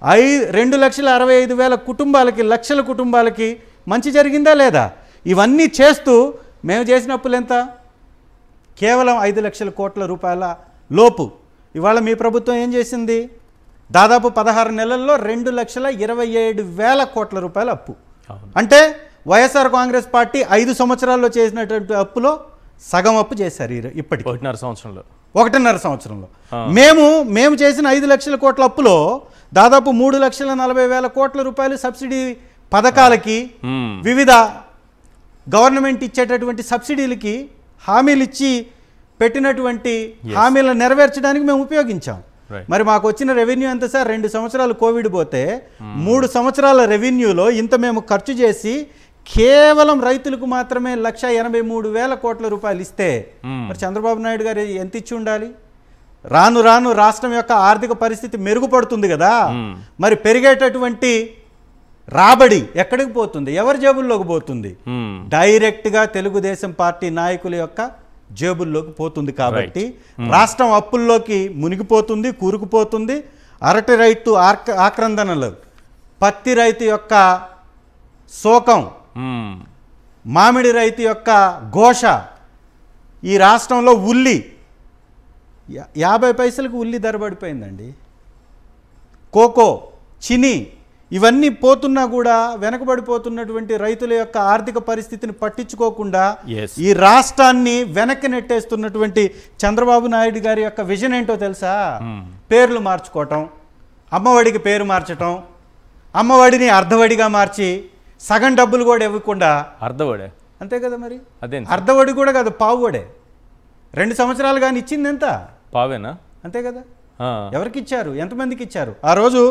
2,65,000 కుటుంబాలకి, లక్షల కుటుంబాలకి మంచి జరిగిందా లేదా? ఇవన్నీ చేస్తూ మేము చేసిన అప్పులు ఎంత? కేవలం 5 లక్షల కోట్ల రూపాయల లోపు. ఇవాళ మీ ప్రభుత్వం ఏం చేసింది? దాదాపు 16 నెలల్లో 2,27,000 కోట్ల రూపాయల అప్పు. అంటే వైఎస్ఆర్ కాంగ్రెస్ పార్టీ 5 సంవత్సరాల్లో చేసినటువంటి అప్పులో సగం అప్పు చేశారు ఇప్పటికి. 1.5 సంవత్సరంలో. మేము చేసిన 5 లక్షల కోట్ల అప్పులో దాదాపు 3,40,000 కోట్ల రూపాయలు సబ్సిడీ పథకాలకి, వివిధ గవర్నమెంట్ ఇచ్చేటటువంటి సబ్సిడీలకి హామీలు ఇచ్చి పెట్టినటువంటి హామీలను నెరవేర్చడానికి మేము ఉపయోగించాం. మరి మాకు వచ్చిన రెవెన్యూ ఎంత సార్? 2 సంవత్సరాలు కోవిడ్ పోతే 3 సంవత్సరాల రెవెన్యూలో ఇంత మేము ఖర్చు చేసి కేవలం రైతులకు మాత్రమే 1,83,000 కోట్ల రూపాయలు ఇస్తే మరి చంద్రబాబు నాయుడు గారు ఎంత ఇచ్చి ఉండాలి? రాను రాను రాష్ట్రం యొక్క ఆర్థిక పరిస్థితి మెరుగుపడుతుంది కదా, మరి పెరిగేటటువంటి రాబడి ఎక్కడికి పోతుంది? ఎవరి జేబుల్లోకి పోతుంది? డైరెక్ట్గా తెలుగుదేశం పార్టీ నాయకుల యొక్క జేబుల్లోకి పోతుంది. కాబట్టి రాష్ట్రం అప్పుల్లోకి మునిగిపోతుంది, కూరుకుపోతుంది. అరటి రైతు ఆక్రందనలు, పత్తి రైతు యొక్క శోకం, మామిడి రైతు యొక్క ఘోష, ఈ రాష్ట్రంలో ఉల్లి 50 పైసలకు ఉల్లి ధర పడిపోయిందండి. కోకో, చిని ఇవన్నీ పోతున్నా కూడా వెనకబడిపోతున్నటువంటి రైతుల యొక్క ఆర్థిక పరిస్థితిని పట్టించుకోకుండా ఈ రాష్ట్రాన్ని వెనక్కి నెట్టేస్తున్నటువంటి చంద్రబాబు నాయుడు గారి యొక్క విజన్ ఏంటో తెలుసా? పేర్లు మార్చుకోవటం, అమ్మఒడికి పేరు మార్చటం, అమ్మఒడిని అర్ధవడిగా మార్చి సగం డబ్బులు కూడా ఇవ్వకుండా. అర్ధవడే అంతే కదా మరి? అదే అర్ధవడి కూడా కాదు, పావువడే. 2 సంవత్సరాలు కానీ ఇచ్చింది ఎంత? పావేనా? అంతే కదా. ఎవరికి ఇచ్చారు? ఎంతమందికి ఇచ్చారు? ఆ రోజు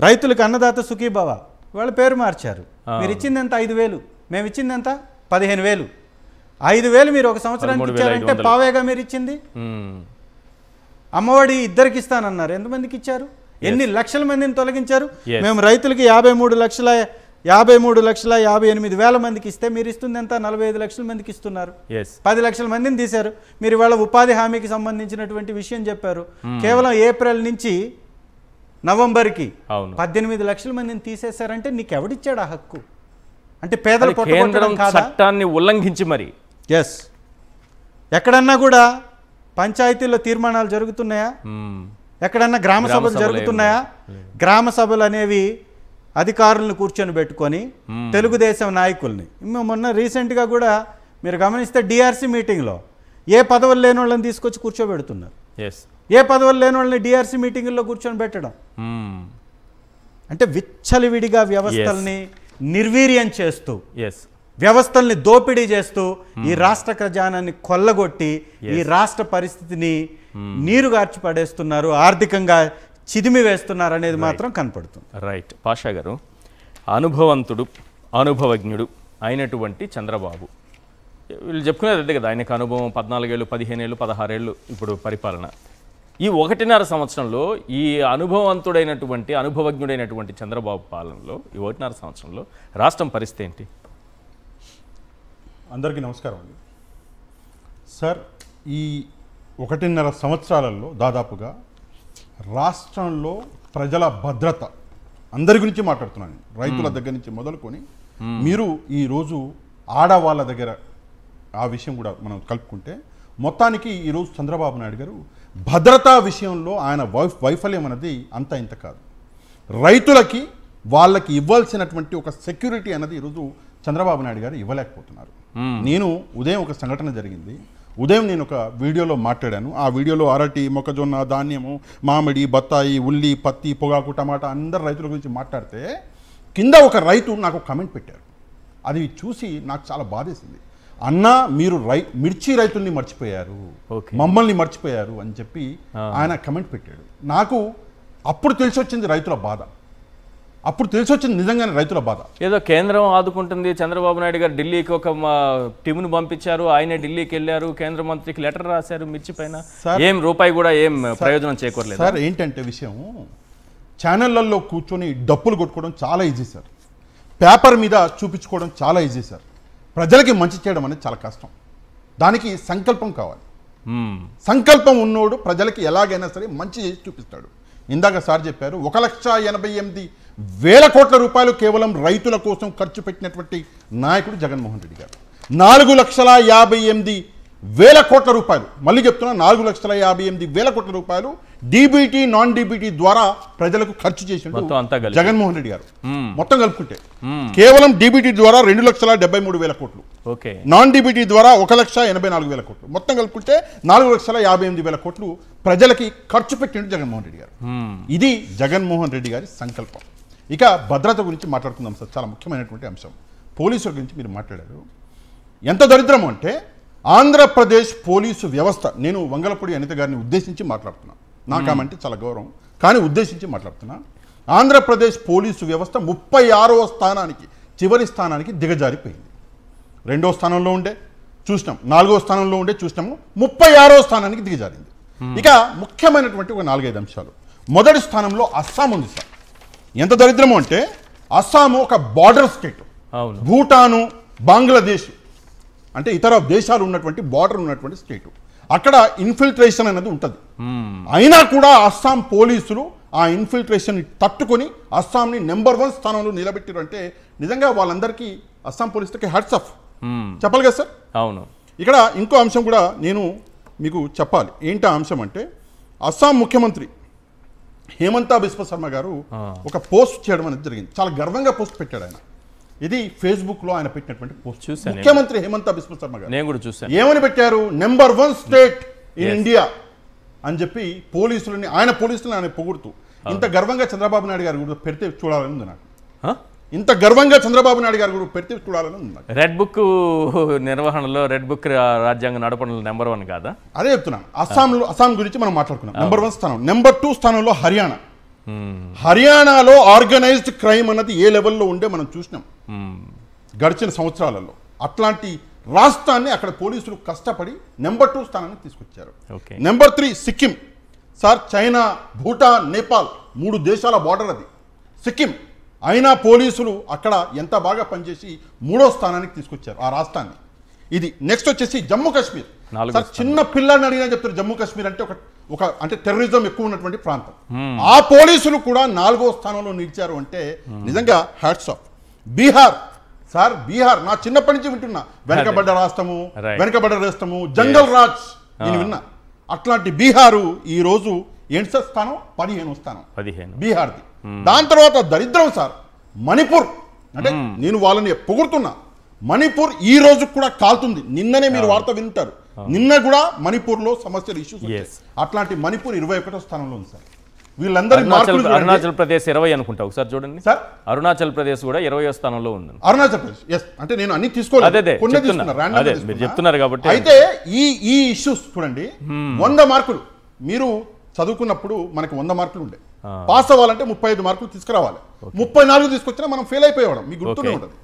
రైతులకు అన్నదాత సుఖీభవ వాళ్ళ పేరు మార్చారు. మీరు ఇచ్చింది ఎంత? 5,000. మేము ఇచ్చింది ఎంత? 15,000. 5,000 మీరు ఒక సంవత్సరానికి ఇచ్చారంటే పావేగా మీరు ఇచ్చింది. అమ్మఒడి ఇద్దరికి ఇస్తానన్నారు, ఎంతమందికి ఇచ్చారు? ఎన్ని లక్షల మందిని తొలగించారు? మేము రైతులకి 53,58,000 మందికి ఇస్తే మీరు ఇస్తుంది ఎంత? 45 లక్షల మందికి ఇస్తున్నారు. 10 లక్షల మందిని తీశారు. మీరు ఇవాళ ఉపాధి హామీకి సంబంధించినటువంటి విషయం చెప్పారు. కేవలం ఏప్రిల్ నుంచి నవంబర్కి 18 లక్షల మందిని తీసేశారంటే నీకు ఎవడిచ్చాడు ఆ హక్కు? అంటే పేదల చట్టాన్ని ఉల్లంఘించి మరి. ఎక్కడన్నా కూడా పంచాయతీల్లో తీర్మానాలు జరుగుతున్నాయా? ఎక్కడన్నా గ్రామ సభలు జరుగుతున్నాయా? గ్రామ సభలు అనేవి అధికారులను కూర్చొని పెట్టుకొని తెలుగుదేశం నాయకుల్ని, మొన్న రీసెంట్గా కూడా మీరు గమనిస్తే డిఆర్సీ మీటింగ్లో ఏ పదవులు లేని వాళ్ళని తీసుకొచ్చి కూర్చోబెడుతున్నారు. ఏ పదవులు లేని వాళ్ళని డిఆర్సీ మీటింగుల్లో కూర్చొని పెట్టడం అంటే విచ్చలవిడిగా వ్యవస్థల్ని నిర్వీర్యం చేస్తూ, వ్యవస్థల్ని దోపిడీ చేస్తూ ఈ రాష్ట్ర ఖజానాన్ని కొల్లగొట్టి ఈ రాష్ట్ర పరిస్థితిని నీరుగార్చి పడేస్తున్నారు, ఆర్థికంగా చిదిమి వేస్తున్నారు అనేది మాత్రం కనపడుతుంది. రైట్. పాషా గారు, అనుభవంతుడు, అనుభవజ్ఞుడు అయినటువంటి చంద్రబాబు, వీళ్ళు చెప్పుకునేది అదే కదా, ఆయనకు అనుభవం 14 ఏళ్ళు, 15 ఏళ్ళు, 16 ఏళ్ళు ఇప్పుడు పరిపాలన. ఈ 1.5 సంవత్సరంలో ఈ అనుభవవంతుడైనటువంటి, అనుభవజ్ఞుడైనటువంటి చంద్రబాబు పాలనలో ఈ 1.5 సంవత్సరంలో రాష్ట్రం పరిస్థితి ఏంటి? అందరికీ నమస్కారం అండి. సార్, ఈ 1.5 సంవత్సరాలలో దాదాపుగా రాష్ట్రంలో ప్రజల భద్రత, అందరి గురించి మాట్లాడుతున్నాను, రైతుల దగ్గర నుంచి మొదలుకొని మీరు ఈరోజు ఆడవాళ్ళ దగ్గర ఆ విషయం కూడా మనం కలుపుకుంటే మొత్తానికి ఈరోజు చంద్రబాబు నాయుడు గారు భద్రతా విషయంలో ఆయన వైఫల్యం అనేది అంత ఇంత కాదు. రైతులకి వాళ్ళకి ఇవ్వాల్సినటువంటి ఒక సెక్యూరిటీ అనేది ఈరోజు చంద్రబాబు నాయుడు గారు ఇవ్వలేకపోతున్నారు. నేను ఉదయం ఒక సంఘటన జరిగింది, ఉదయం నేను ఒక వీడియోలో మాట్లాడాను. ఆ వీడియోలో అరటి, మొక్కజొన్న, ధాన్యము, మామిడి, బత్తాయి, ఉల్లి, పత్తి, పొగాకు, టమాటా అందరు రైతుల గురించి మాట్లాడితే కింద ఒక రైతు నాకు కమెంట్ పెట్టారు. అది చూసి నాకు చాలా బాధేసింది. అన్నా, మీరు మిర్చి రైతుల్ని మర్చిపోయారు, మమ్మల్ని మర్చిపోయారు అని చెప్పి ఆయన కమెంట్ పెట్టాడు. నాకు అప్పుడు తెలిసి వచ్చింది రైతుల బాధ, అప్పుడు తెలిసి వచ్చింది నిజంగానే రైతుల బాధ. ఏదో కేంద్రం ఆదుకుంటుంది, చంద్రబాబు నాయుడు గారు ఢిల్లీకి ఒక టీమును పంపించారు, ఆయనే ఢిల్లీకి వెళ్ళారు, కేంద్ర మంత్రికి లెటర్ రాశారు, మిర్చి పైన ఏం రూపాయి కూడా ఏం ప్రయోజనం చేకూరలేదు. సార్, ఏంటంటే విషయం, ఛానళ్లలో కూర్చొని డప్పులు కొట్టుకోవడం చాలా ఈజీ సార్, పేపర్ మీద చూపించుకోవడం చాలా ఈజీ సార్. ప్రజలకి మంచి చేయడం అనేది చాలా కష్టం. దానికి సంకల్పం కావాలి. సంకల్పం ఉన్నోడు ప్రజలకి ఎలాగైనా సరే మంచి చేసి చూపిస్తాడు. ఇందాక సార్ చెప్పారు 1,88,000 కోట్ల రూపాయలు కేవలం రైతుల కోసం ఖర్చు పెట్టినటువంటి నాయకుడు జగన్మోహన్ రెడ్డి గారు. 4,58,000 కోట్ల రూపాయలు, మళ్ళీ చెప్తున్నా 4,58,000 కోట్ల రూపాయలు డీబీటీ నాన్ డీబీటీ ద్వారా ప్రజలకు ఖర్చు చేసిండు జగన్మోహన్ రెడ్డి గారు. మొత్తం కలుపుకుంటే కేవలం డీబీటీ ద్వారా 2,73,000 కోట్లు, నాన్ డీబీటీ ద్వారా 1,84,000 కోట్లు, మొత్తం కలుపుకుంటే 4,58,000 కోట్లు ప్రజలకి ఖర్చు పెట్టిండు జగన్మోహన్ రెడ్డి గారు. ఇది జగన్మోహన్ రెడ్డి గారి సంకల్పం. ఇక భద్రత గురించి మాట్లాడుకుందాం సార్, చాలా ముఖ్యమైనటువంటి అంశం. పోలీసుల గురించి మీరు మాట్లాడారు. ఎంత దరిద్రం అంటే ఆంధ్రప్రదేశ్ పోలీసు వ్యవస్థ, నేను వంగలపూడి అనిత గారిని ఉద్దేశించి మాట్లాడుతున్నాను, నాకామంటే చాలా గౌరవం, కానీ ఉద్దేశించి మాట్లాడుతున్నా. ఆంధ్రప్రదేశ్ పోలీసు వ్యవస్థ 36వ స్థానానికి, చివరి స్థానానికి దిగజారిపోయింది. 2వ స్థానంలో ఉండే చూసినాం, 4వ స్థానంలో ఉండే చూసినాము, 36వ స్థానానికి దిగజారింది. ఇక ముఖ్యమైనటువంటి ఒక 4-5 అంశాలు. మొదటి స్థానంలో అస్సాం ఉంది సార్. ఎంత దరిద్రము అంటే అస్సాము ఒక బార్డర్ స్టేట్, భూటాను, బంగ్లాదేశ్ అంటే ఇతర దేశాలు ఉన్నటువంటి బార్డర్ ఉన్నటువంటి స్టేటు. అక్కడ ఇన్ఫిల్ట్రేషన్ అనేది ఉంటుంది. అయినా కూడా అస్సాం పోలీసులు ఆ ఇన్ఫిల్ట్రేషన్ తట్టుకొని అస్సాంని నెంబర్ 1 స్థానంలో నిలబెట్టారు అంటే నిజంగా వాళ్ళందరికీ అస్సాం పోలీసులకి హ్యాట్స్ ఆఫ్ చెప్పాలి కదా సార్. అవును. ఇక్కడ ఇంకో అంశం కూడా నేను మీకు చెప్పాలి. ఏంటి ఆ అంశం అంటే అస్సాం ముఖ్యమంత్రి హేమంత బిశ్వ శర్మ గారు ఒక పోస్ట్ చేయడం అనేది జరిగింది. చాలా గర్వంగా పోస్ట్ పెట్టాడు ఆయన. ఇది ఫేస్బుక్ లో ఆయన పెట్టినటువంటి పోస్ట్. ముఖ్యమంత్రి హేమంత బిశ్వ శర్మ గారు నేను కూడా చూశాను. ఏమని పెట్టారు? నెంబర్ 1 స్టేట్ ఇన్ ఇండియా అని చెప్పి పోలీసులని, ఆయన పోలీసులను ఆయన పొగుడుతూ ఇంత గర్వంగా చంద్రబాబు నాయుడు గారు కూడా పెడితే చూడాలని ఉంది నాకు. ఇంత గర్వంగా చంద్రబాబు నాయుడు గారు కూడా పెడితే చూడాలని ఉంది నాకు. రెడ్ బుక్ నిర్వహణలో, రెడ్ బుక్ రాజ్యాంగ నడపడంలో నెంబర్ 1 కాదా? అదే చెప్తున్నాను. అస్సాం గురించి మనం మాట్లాడుకున్నాం. నెంబర్ 1 స్థానం. నెంబర్ 2 స్థానంలో హర్యానా. హర్యానాలో ఆర్గనైజ్డ్ క్రైమ్ అన్నది ఏ లెవెల్లో ఉండే మనం చూసినాం గడిచిన సంవత్సరాలలో. అట్లాంటి రాష్ట్రాన్ని అక్కడ పోలీసులు కష్టపడి నెంబర్ 2 స్థానాన్ని తీసుకొచ్చారు. Number 3 Sikkim sir. China, Bhutan, Nepal 3 దేశాల బార్డర్ అది సిక్కిం. అయినా పోలీసులు అక్కడ ఎంత బాగా పనిచేసి 3వ స్థానానికి తీసుకొచ్చారు ఆ రాష్ట్రాన్ని. ఇది నెక్స్ట్ వచ్చేసి జమ్మూ కాశ్మీర్. చిన్న పిల్లల్ని అడిగినా చెప్తారు జమ్మూ కాశ్మీర్ అంటే ఒక అంటే టెర్రరిజం ఎక్కువ ఉన్నటువంటి ప్రాంతం. ఆ పోలీసులు కూడా 4వ స్థానంలో నిలిచారు అంటే నిజంగా hats off. Bihar sir, Bihar నా చిన్నప్పటి నుంచి వింటున్నా, వెనకబడ్డ రాష్ట్రము, వెనకబడ్డ రాష్ట్రము, జంగల్ రాజ్ నేను విన్నా. అట్లాంటి బీహారు ఈ రోజు ఏంటి సార్ స్థానం? 15వ స్థానం బీహార్ది. దాని తర్వాత దరిద్రం సార్ మణిపూర్. అంటే నేను వాళ్ళని పొగుడుతున్నా, మణిపూర్ ఈ రోజు కూడా కాలుతుంది. నిన్ననే మీరు వార్త వింటారు, నిన్న కూడా మణిపూర్లో సమస్యలు ఇష్యూస్. అట్లాంటి మణిపూర్ 21వ స్థానంలో ఉంది సార్. వీళ్ళందరూ అరుణాచల్ ప్రదేశ్ 20 అనుకుంటా, ఒకసారి చూడండి సార్. అరుణాచల్ ప్రదేశ్ కూడా 20వ స్థానంలో ఉంది. అరుణాచల్ ప్రదేశ్ అంటే నేను అన్ని తీసుకోలేదు, మీరు చెప్తున్నారు కాబట్టి. అయితే ఈ ఇష్యూస్ చూడండి. 100 మార్కులు మీరు చదువుకున్నప్పుడు మనకి 100 మార్కులు ఉండే. పాస్ అవ్వాలంటే 35 మార్కులు తీసుకురావాలి. 34 తీసుకొచ్చినా మనం ఫెయిల్ అయిపోయేవాళ్ళం, మీకు గుర్తునే ఉంటుంది.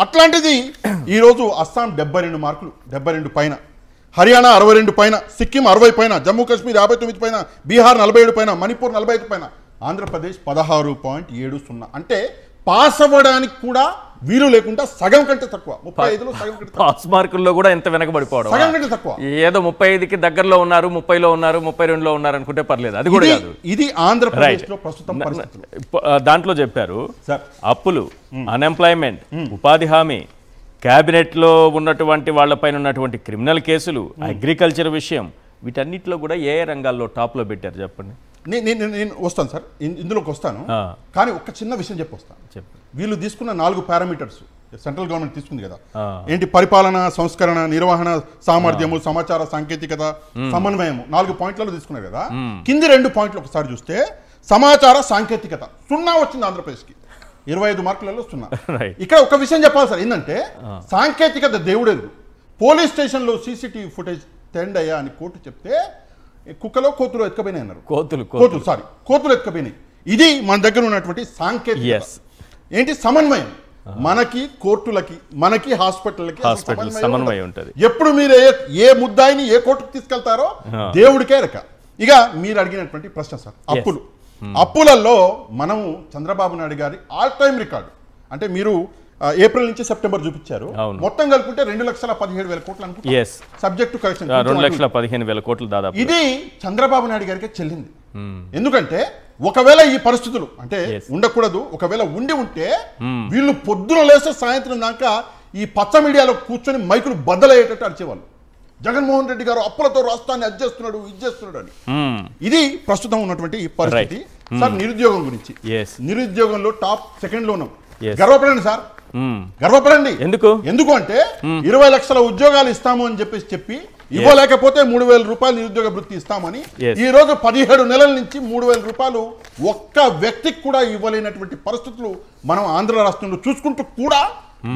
అట్లాంటిది ఈ రోజు అస్సాం 72 మార్కులు, 72 పైన, హర్యానా 62 పైన, సిక్కిం 60 పైన, జమ్మూ కాశ్మీర్ 59 పైన, బీహార్ 47 పైన, మణిపూర్ 45 పైన, ఆంధ్రప్రదేశ్ 16.70. అంటే పాస్ అవ్వడానికి కూడా వీలు లేకుండా సగం కంటే తక్కువ. 35లో సగం కంటే పాస్ మార్కుల్లో కూడా ఎంత వెనకబడిపోవడం, సగం కంటే తక్కువ. ఏదో 35కి దగ్గరలో ఉన్నారు, 30లో ఉన్నారు, 32లో ఉన్నారు అనుకుంటే పర్లేదు, అది కూడా కాదు. ఇది ఆంధ్రప్రదేశ్ లో ప్రస్తుతం పరిస్థితులు. దాంట్లో చెప్పారు అప్పులు, అన్ఎంప్లాయ్మెంట్, ఉపాధి హామీ, క్యాబినెట్ లో ఉన్నటువంటి వాళ్ళపైన ఉన్నటువంటి క్రిమినల్ కేసులు, అగ్రికల్చర్ విషయం, వీటన్నిటిలో కూడా ఏ రంగాల్లో టాప్ లో పెట్టారు చెప్పండి. నేను వస్తాను సార్, ఇందులోకి వస్తాను. కానీ ఒక చిన్న విషయం చెప్పొస్తాను. వీళ్ళు తీసుకున్న 4 పారామీటర్స్ సెంట్రల్ గవర్నమెంట్ తీసుకుంది కదా, ఏంటి? పరిపాలన, సంస్కరణ, నిర్వహణ, సామర్థ్యము, సమాచార సాంకేతికత, సమన్వయము, 4 పాయింట్లలో తీసుకున్నారు కదా. కింది 2 పాయింట్లు ఒకసారి చూస్తే సమాచార సాంకేతికత 0 వచ్చింది ఆంధ్రప్రదేశ్కి, 25 మార్కులలో 0. ఇక్కడ ఒక విషయం చెప్పాలి సార్, ఏంటంటే సాంకేతికత దేవుడెరుగు. పోలీస్ స్టేషన్లో సీసీటీవీ ఫుటేజ్ తెండ్ అయ్యా అని కోర్టు చెప్తే కుక్కలో కోతులు ఎత్తుకపోయినాయి అన్నారు. కోతులు ఎత్తుకపోయినాయి. ఇది మన దగ్గర ఉన్నటువంటి సాంకేతికత. ఏంటి? సమన్వయం. మనకి కోర్టులకి, మనకి హాస్పిటల్కి సమన్వయం ఉంటుంది. ఎప్పుడు మీరు ఏ ముద్దాయిని ఏ కోర్టుకు తీసుకెళ్తారో దేవుడికే రక. ఇక మీరు అడిగినటువంటి ప్రశ్న సార్, అప్పులలో మనము చంద్రబాబు నాయుడు గారి ఆల్ టైమ్ రికార్డు. అంటే మీరు ఏప్రిల్ నుంచి సెప్టెంబర్ చూపించారు, మొత్తం కలుపుకుంటే 2,17,000 కోట్లు అనుకుంటా. సబ్జెక్ట్ టు కరెక్షన్ 2,15,000 కోట్లు దాదాపు. ఇది చంద్రబాబు నాయుడు గారికి చెల్లింది. ఎందుకంటే ఒకవేళ ఈ పరిస్థితులు అంటే Yes. ఉండకూడదు, ఒకవేళ ఉంటే వీళ్ళు పొద్దున లేస్తే సాయంత్రం దాకా ఈ పచ్చ మీడియాలో కూర్చొని మైకులు బద్దలయ్యేటట్టు అరిచేవాళ్ళు. జగన్మోహన్ రెడ్డి గారు అప్పులతో రాష్ట్రాన్ని అది చేస్తున్నాడు ఇది చేస్తున్నాడు అని. ఇది ప్రస్తుతం ఉన్నటువంటి ఈ పరిస్థితి. సార్ నిరుద్యోగం గురించి, Yes. నిరుద్యోగంలో టాప్ సెకండ్ లో ఉన్నాం. Yes. గర్వపడండి సార్, గర్వపడండి. ఎందుకు అంటే 20 లక్షల ఉద్యోగాలు ఇస్తాము అని చెప్పి ఇవ్వలేకపోతే 3,000 రూపాయలు నిరుద్యోగ వృత్తి ఇస్తామని Yes. ఈ రోజు 17 నెలల నుంచి 3,000 రూపాయలు ఒక్క వ్యక్తికి కూడా ఇవ్వలేనటువంటి పరిస్థితులు మనం ఆంధ్ర రాష్ట్రంలో చూసుకుంటూ కూడా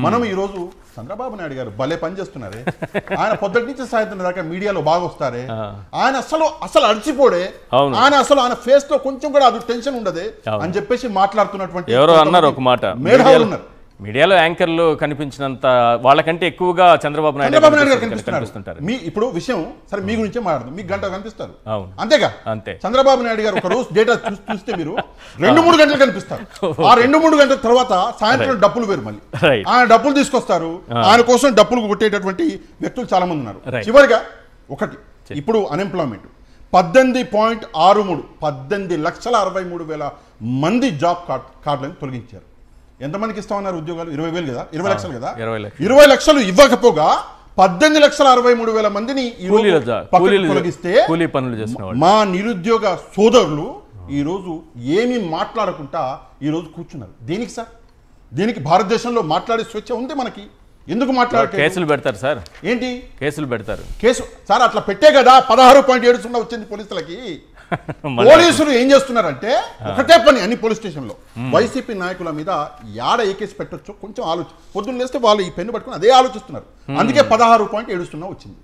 మనం ఈ రోజు చంద్రబాబు నాయుడు గారు భలే పని చేస్తున్నారే. ఆయన పొద్దుటి నుంచి సాయంత్రం దాకా మీడియాలో బాగా వస్తారే. ఆయన అసలు అడిచిపోడే. ఆయన ఫేస్ లో కొంచెం కూడా అది టెన్షన్ ఉండదే అని చెప్పేసి మాట్లాడుతున్నటువంటి ఎవరో అన్నారు ఒక మాట, మేధావులు ఉన్నారు. మీడియాలో యాంకర్లు కనిపించినంత వాళ్ళకంటే ఎక్కువగా చంద్రబాబు నాయుడు గారు కనిపిస్తుంటారు. మీ ఇప్పుడు విషయం సరే మీ గురించే మాట్లాడదు, మీకు గంట కనిపిస్తారు అంతేగా. అంతే. చంద్రబాబు నాయుడు గారు ఒక రోజు డేటా చూస్తే మీరు 2-3 గంటలు కనిపిస్తారు. ఆ 2-3 గంటల తర్వాత సాయంత్రం డబ్బులు వేరు మళ్ళీ ఆయన డబ్బులు తీసుకొస్తారు. ఆయన కోసం డబ్బులు కొట్టేటటువంటి వ్యక్తులు చాలా మంది ఉన్నారు. చివరిగా ఒకటి, ఇప్పుడు అన్ఎంప్లాయ్మెంట్ 18.63 18,63,000 మంది జాబ్ కార్డులను తొలగించారు. ఎంతమందికి ఇస్తామన్నారు ఉద్యోగాలు? 20,000 కదా, 20 లక్షలు కదా. 20 లక్షలు ఇవ్వకపోగా 18,63,000 మందిని తొలగిస్తే మా నిరుద్యోగ సోదరులు ఈ రోజు ఏమీ మాట్లాడకుండా ఈ రోజు కూర్చున్నారు. దేనికి సార్? దీనికి భారతదేశంలో మాట్లాడే స్వేచ్ఛ ఉంది మనకి. ఎందుకు మాట్లాడే కేసులు పెడతారు సార్? ఏంటి కేసులు పెడతారు? కేసు సార్ అట్లా పెట్టే కదా 16.70 వచ్చింది పోలీసులకి. పోలీసులు ఏం చేస్తున్నారంటే ఒకటే పని అన్ని పోలీస్ స్టేషన్ లో వైసీపీ నాయకుల మీద యాడ ఏ కేసు పెట్టొచ్చో కొంచెం పొద్దున్న లేస్తే వాళ్ళు ఈ పెన్ను పట్టుకుని అదే ఆలోచిస్తున్నారు. అందుకే 16.70 వచ్చింది.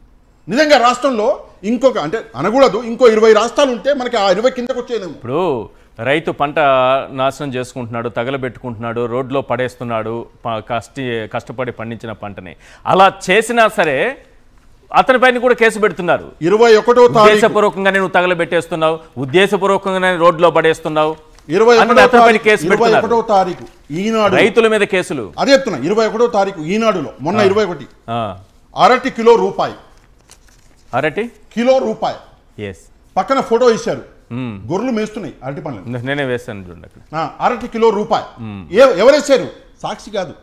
నిజంగా రాష్ట్రంలో ఇంకొక అంటే అనకూడదు, ఇంకో 20 రాష్ట్రాలు ఉంటే మనకి ఆ 20 కిందకు వచ్చేదేమో. ఇప్పుడు రైతు పంట నాశనం చేసుకుంటున్నాడు, తగలబెట్టుకుంటున్నాడు, రోడ్లో పడేస్తున్నాడు కష్టపడి పండించిన పంటని. అలా చేసినా సరే అతని పైన కూడా కేసు పెడుతున్నారు. 21వ తారీఖు ఉద్దేశపూర్వకంగానే నువ్వు తగలబెట్టేస్తున్నావు, ఉద్దేశపూర్వకంగానే రోడ్లో పడేస్తున్నావు. 21వ తారీఖు ఈనాడు రైతుల మీద కేసులు. అదే చెప్తున్నా. 21వ తారీఖు ఈనాడులో మొన్న 21 అరటి కిలో రూపాయి, అరటి కిలో రూపాయి పక్కన ఫోటో ఇచ్చారు. గొర్రెలు మేస్తున్నాయి అరటి పండ్లు. నేనే వేస్తాను చూడండి అక్కడ. అరటి కిలో రూపాయి ఎవరేసారు? సాక్షి కాదు,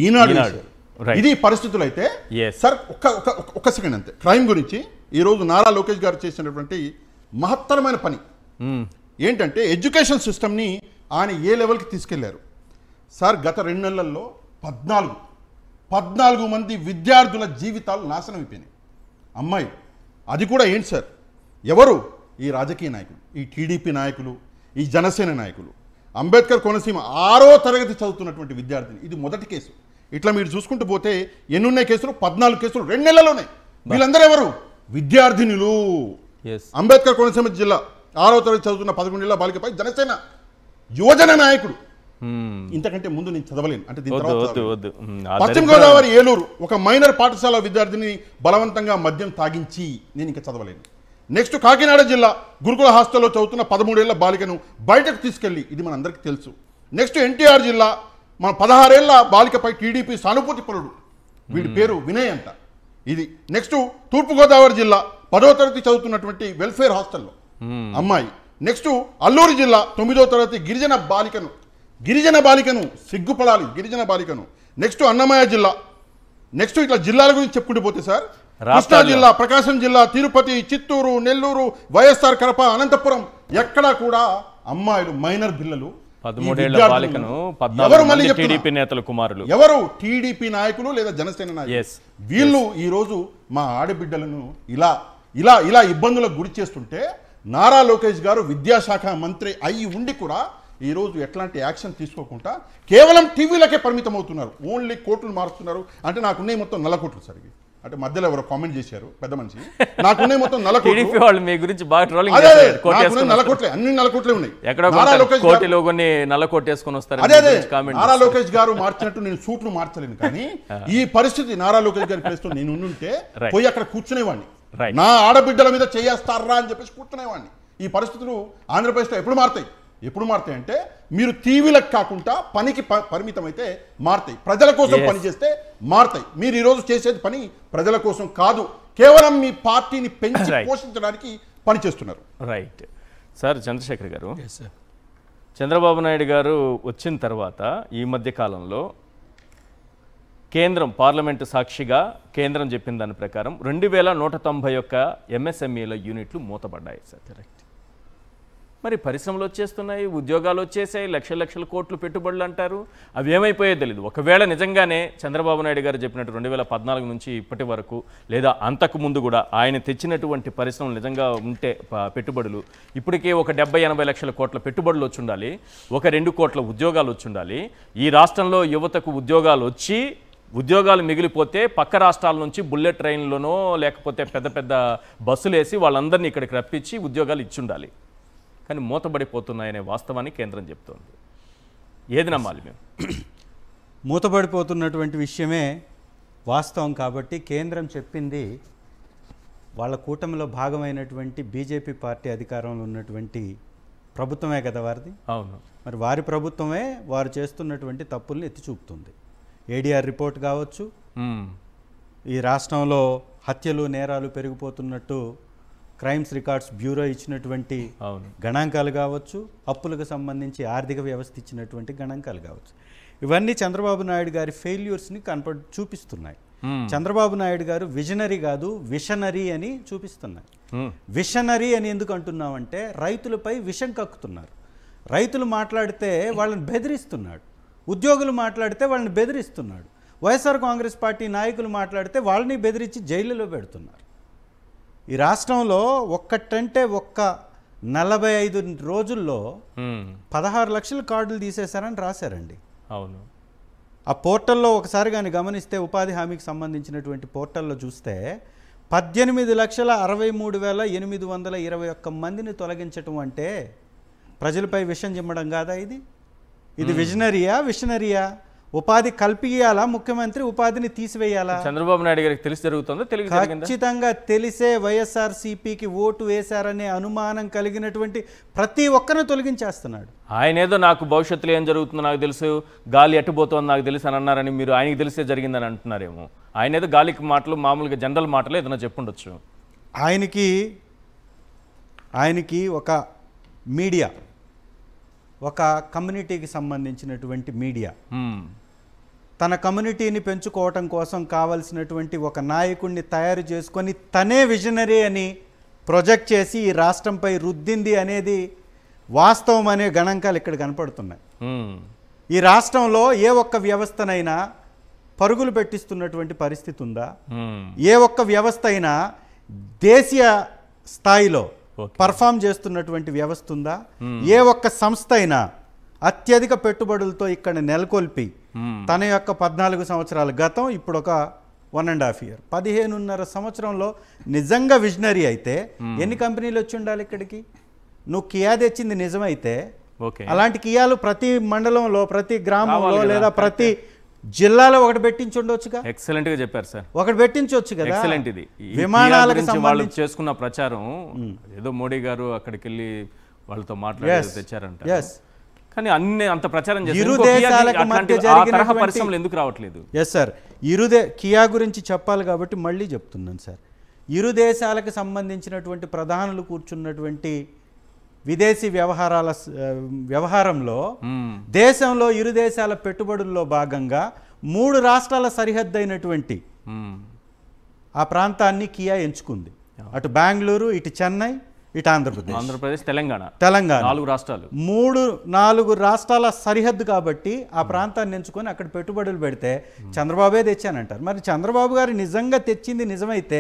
ఈనాడు. ఇది పరిస్థితులు అయితే సార్ ఒక్క సెకండ్ అంతే. క్రైమ్ గురించి ఈ రోజు నారా లోకేష్ గారు చేసినటువంటి మహత్తరమైన పని ఏంటంటే ఎడ్యుకేషన్ సిస్టమ్ని ఆయన ఏ లెవెల్కి తీసుకెళ్లారు సార్. గత 2 నెలల్లో 14 మంది విద్యార్థుల జీవితాలు నాశనం అయిపోయినాయి. అమ్మాయి అది కూడా ఏంటి సార్? ఎవరు? ఈ రాజకీయ నాయకులు, ఈ టీడీపీ నాయకులు, ఈ జనసేన నాయకులు. అంబేద్కర్ కోనసీమ 6వ తరగతి చదువుతున్నటువంటి విద్యార్థిని. ఇది మొదటి కేసు. ఇట్లా మీరు చూసుకుంటూ పోతే ఎన్నున్నాయి కేసులు? 14 కేసులు 2 నెలల్లోనే. వీళ్ళందరూ ఎవరు? విద్యార్థినులు. అంబేద్కర్ కోనసీమ జిల్లా 6వ తరగతి చదువుతున్న 11 ఏళ్ల బాలికపై జనసేన యువజన నాయకుడు. ఇంతకంటే ముందు నేను చదవలేను. అంటే దీని తర్వాత పశ్చిమ గోదావరి ఏలూరు ఒక మైనర్ పాఠశాల విద్యార్థిని బలవంతంగా మద్యం తాగించి నేను ఇంకా చదవలేను. నెక్స్ట్ కాకినాడ జిల్లా గురుకుల హాస్టల్లో చదువుతున్న 13 ఏళ్ల బాలికను బయటకు తీసుకెళ్లి, ఇది మనందరికీ తెలుసు. నెక్స్ట్ ఎన్టీఆర్ జిల్లా మన 16 ఏళ్ల బాలికపై టీడీపీ సానుభూతి పరుడు, వీడి పేరు వినయ్ అంట. ఇది నెక్స్ట్ తూర్పుగోదావరి జిల్లా 10వ తరగతి చదువుతున్నటువంటి వెల్ఫేర్ హాస్టల్లో అమ్మాయి. నెక్స్ట్ అల్లూరు జిల్లా 9వ తరగతి గిరిజన బాలికను సిగ్గుపడాలి, గిరిజన బాలికను. నెక్స్ట్ అన్నమయ్య జిల్లా. నెక్స్ట్ ఇట్లా జిల్లాల గురించి చెప్పుకుంటూ పోతే సార్ కృష్ణా జిల్లా, ప్రకాశం జిల్లా, తిరుపతి, చిత్తూరు, నెల్లూరు, వైఎస్ఆర్ కడప, అనంతపురం ఎక్కడా కూడా అమ్మాయిలు మైనర్ పిల్లలు 13 ఏళ్ల బాలికను 14 టీడీపీ నేతల కుమారులు. ఎవరు? టీడీపీ నాయకులు లేదా జనసేన నాయకులు. వీళ్ళు ఈ రోజు మా ఆడబిడ్డలను ఇలా ఇలా ఇలా ఇబ్బందులకు గురి చేస్తుంటే నారా లోకేష్ గారు విద్యాశాఖ మంత్రి అయి ఉండి కూడా ఈ రోజు ఎట్లాంటి యాక్షన్ తీసుకోకుండా కేవలం టీవీలకే పరిమితం అవుతున్నారు. ఓన్లీ కోట్లు మారుస్తున్నారు. అంటే నాకున్నాయి మొత్తం 4 కోట్లు సరిగి. అంటే మధ్యలో ఎవరో కామెంట్ చేశారు పెద్ద మనిషి, నాకున్నాయి మొత్తం 4 కోట్లు. టీడీపీ వాళ్ళు మీ గురించి బాగా ట్రోలింగ్ చేశారు. 4 కోట్లే, అన్ని 4 కోట్లే ఉన్నాయి. నారా లోకేష్ కోటిలో కొన్ని 4 కోట్లు వేసుకొని వస్తారు. అదే నారా లోకేష్ గారు మార్చినట్టు నేను సూట్లు మార్చలేను. కానీ ఈ పరిస్థితి నారా లోకేష్ గారి ప్లేస్ లో నేను ఉంటే పోయి అక్కడ కూర్చునేవాడిని. నా ఆడబిడ్డల మీద చేస్తారా అని చెప్పేసి కూర్చునేవాడిని. ఈ పరిస్థితులు ఆంధ్రప్రదేశ్లో ఎప్పుడు మారుతాయి అంటే మీరు టీవీలకు కాకుండా పనికి పరిమితం అయితే మారుతాయి. ప్రజల కోసం పని చేస్తే మారుతాయి. మీరు ఈరోజు చేసేది పని ప్రజల కోసం కాదు, కేవలం మీ పార్టీని పెంచి పోషించడానికి పని చేస్తున్నారు. రైట్. సార్ చంద్రశేఖర్ గారు, చంద్రబాబు నాయుడు గారు వచ్చిన తర్వాత ఈ మధ్య కాలంలో కేంద్రం పార్లమెంటు సాక్షిగా కేంద్రం చెప్పిన దాని ప్రకారం 2191 ఎంఎస్ఎంఈల యూనిట్లు మూతపడ్డాయి సార్. కరెక్ట్. మరి పరిశ్రమలు వచ్చేస్తున్నాయి, ఉద్యోగాలు వచ్చేసాయి, లక్షల కోట్లు పెట్టుబడులు అంటారు, అవి ఏమైపోయో తెలియదు. ఒకవేళ నిజంగానే చంద్రబాబు నాయుడు గారు చెప్పినట్టు 2014 నుంచి ఇప్పటి వరకు లేదా అంతకు ముందు కూడా ఆయన తెచ్చినటువంటి పరిశ్రమలు నిజంగా ఉంటే పెట్టుబడులు ఇప్పటికే ఒక 70-80 లక్షల కోట్ల పెట్టుబడులు వచ్చి ఉండాలి, ఒక 2 కోట్ల ఉద్యోగాలు వచ్చి ఉండాలి. ఈ రాష్ట్రంలో యువతకు ఉద్యోగాలు వచ్చి ఉద్యోగాలు మిగిలిపోతే పక్క రాష్ట్రాల నుంచి బుల్లెట్ ట్రైన్లోనో లేకపోతే పెద్ద పెద్ద బస్సులు వేసి వాళ్ళందరినీ ఇక్కడికి రప్పించి ఉద్యోగాలు ఇచ్చి ఉండాలి. కానీ మూతబడిపోతున్నాయనే వాస్తవాన్ని కేంద్రం చెప్తోంది. ఏది నమ్మాలి మేము? మూతబడిపోతున్నటువంటి విషయమే వాస్తవం కాబట్టి కేంద్రం చెప్పింది వాళ్ళ కూటమిలో భాగమైనటువంటి బీజేపీ పార్టీ అధికారంలో ఉన్నటువంటి ప్రభుత్వమే కదా వారిది. అవును. మరి వారి ప్రభుత్వమే వారు చేస్తున్నటువంటి తప్పుల్ని ఎత్తి చూపుతుంది. ఏడీఆర్ రిపోర్ట్ కావచ్చు, ఈ రాష్ట్రంలో హత్యలు నేరాలు పెరిగిపోతున్నట్టు క్రైమ్స్ రికార్డ్స్ బ్యూరో ఇచ్చినటువంటి గణాంకాలు కావచ్చు, అప్పులకు సంబంధించి ఆర్థిక వ్యవస్థ ఇచ్చినటువంటి గణాంకాలు కావచ్చు, ఇవన్నీ చంద్రబాబు నాయుడు గారి ఫెయిల్యూర్స్ని చూపిస్తున్నాయి. చంద్రబాబు నాయుడు గారు విజనరీ కాదు విషనరీ అని చూపిస్తున్నాయి. విషనరీ అని ఎందుకు అంటున్నామంటే రైతులపై విషం కక్కుతున్నారు. రైతులు మాట్లాడితే వాళ్ళని బెదిరిస్తున్నాడు, ఉద్యోగులు మాట్లాడితే వాళ్ళని బెదిరిస్తున్నాడు, వైఎస్ఆర్ కాంగ్రెస్ పార్టీ నాయకులు మాట్లాడితే వాళ్ళని బెదిరించి జైలులో పెడుతున్నారు. ఈ రాష్ట్రంలో ఒక్కటంటే 45 రోజుల్లో 16 లక్షల కార్డులు తీసేశారని రాశారండి. అవును. ఆ పోర్టల్లో ఒకసారి కానీ గమనిస్తే ఉపాధి హామీకి సంబంధించినటువంటి పోర్టల్లో చూస్తే 18,63,821 మందిని తొలగించటం అంటే ప్రజలపై విషం చిమ్మడం కాదా? ఇది విజనరీయా విషనరీయా? ఉపాధి కల్పియాలా ముఖ్యమంత్రి, ఉపాధిని తీసివేయాలా? చంద్రబాబు నాయుడు గారికి తెలిసి జరుగుతుందో ఖచ్చితంగా తెలిసే వైఎస్ఆర్సీపీకి ఓటు వేశారనే అనుమానం కలిగినటువంటి ప్రతి ఒక్కరిని తొలగించేస్తున్నాడు. ఆయన ఏదో నాకు భవిష్యత్తులో ఏం జరుగుతుందో నాకు తెలుసు, గాలి ఎట్టుపోతుందో నాకు తెలుసు అని అన్నారని మీరు ఆయనకి తెలిసే జరిగిందని అంటున్నారేమో. ఆయన ఏదో గాలికి మాటలు మామూలుగా జనరల్ మాటలు ఏదైనా చెప్పుండొచ్చు. ఆయనకి ఒక మీడియా, ఒక కమ్యూనిటీకి సంబంధించినటువంటి మీడియా తన కమ్యూనిటీని పెంచుకోవటం కోసం కావలసినటువంటి ఒక నాయకుడిని తయారు చేసుకొని తనే విజనరీ అని ప్రొజెక్ట్ చేసి ఈ రాష్ట్రంపై రుద్దింది అనేది వాస్తవం అనే గణాంకాలు ఇక్కడ కనపడుతున్నాయి. ఈ రాష్ట్రంలో ఏ ఒక్క వ్యవస్థనైనా పరుగులు పెట్టిస్తున్నటువంటి పరిస్థితి ఉందా? ఏ ఒక్క వ్యవస్థ అయినా దేశీయ స్థాయిలో పర్ఫామ్ చేస్తున్నటువంటి వ్యవస్థ ఉందా? ఏ ఒక్క సంస్థ అయినా అత్యధిక పెట్టుబడులతో ఇక్కడ నెలకొల్పి తన యొక్క 14 సంవత్సరాల గతం, ఇప్పుడు ఒక 1.5 year 15.5 సంవత్సరంలో నిజంగా విజనరీ అయితే ఎన్ని కంపెనీలు వచ్చి ఉండాలి ఇక్కడికి? నువ్వు కియా తెచ్చింది నిజమైతే అలాంటి కియాలు ప్రతి మండలంలో, ప్రతి గ్రామంలో లేదా ప్రతి జిల్లాలో ఒకటి పెట్టించి ఉండొచ్చుగా. ఎక్సలెంట్ గా చెప్పారు సార్. ఒకటి పెట్టించవచ్చు కదా. ఎక్సలెంట్. ఇది విమానాలకు వాళ్ళు చేసుకున్న ప్రచారం ఏదో మోడీ గారు అక్కడికి వెళ్ళి వాళ్ళతో మాట్లాడి తెచ్చారంట. కానీ అన్ని అంత ప్రచారం చేస్తారు, పరిశ్రమలు ఎందుకు రావట్లేదు? ఎస్ సార్, కియా గురించి చెప్పాలి కాబట్టి మళ్ళీ చెప్తున్నాను సార్. ఇరు దేశాలకు సంబంధించినటువంటి ప్రధానులు కూర్చున్నటువంటి విదేశీ వ్యవహారంలో దేశంలో ఇరు దేశాల పెట్టుబడుల్లో భాగంగా 3 రాష్ట్రాల సరిహద్దు అయినటువంటి ఆ ప్రాంతాన్ని కియా ఎంచుకుంది. అటు బెంగళూరు, ఇటు చెన్నై, ఇటు ఆంధ్రప్రదేశ్, తెలంగాణ 4 రాష్ట్రాలు, 3-4 రాష్ట్రాల సరిహద్దు కాబట్టి ఆ ప్రాంతాన్ని ఎంచుకొని అక్కడ పెట్టుబడులు పెడితే చంద్రబాబే తెచ్చానంటారు. మరి చంద్రబాబు గారు నిజంగా తెచ్చింది నిజమైతే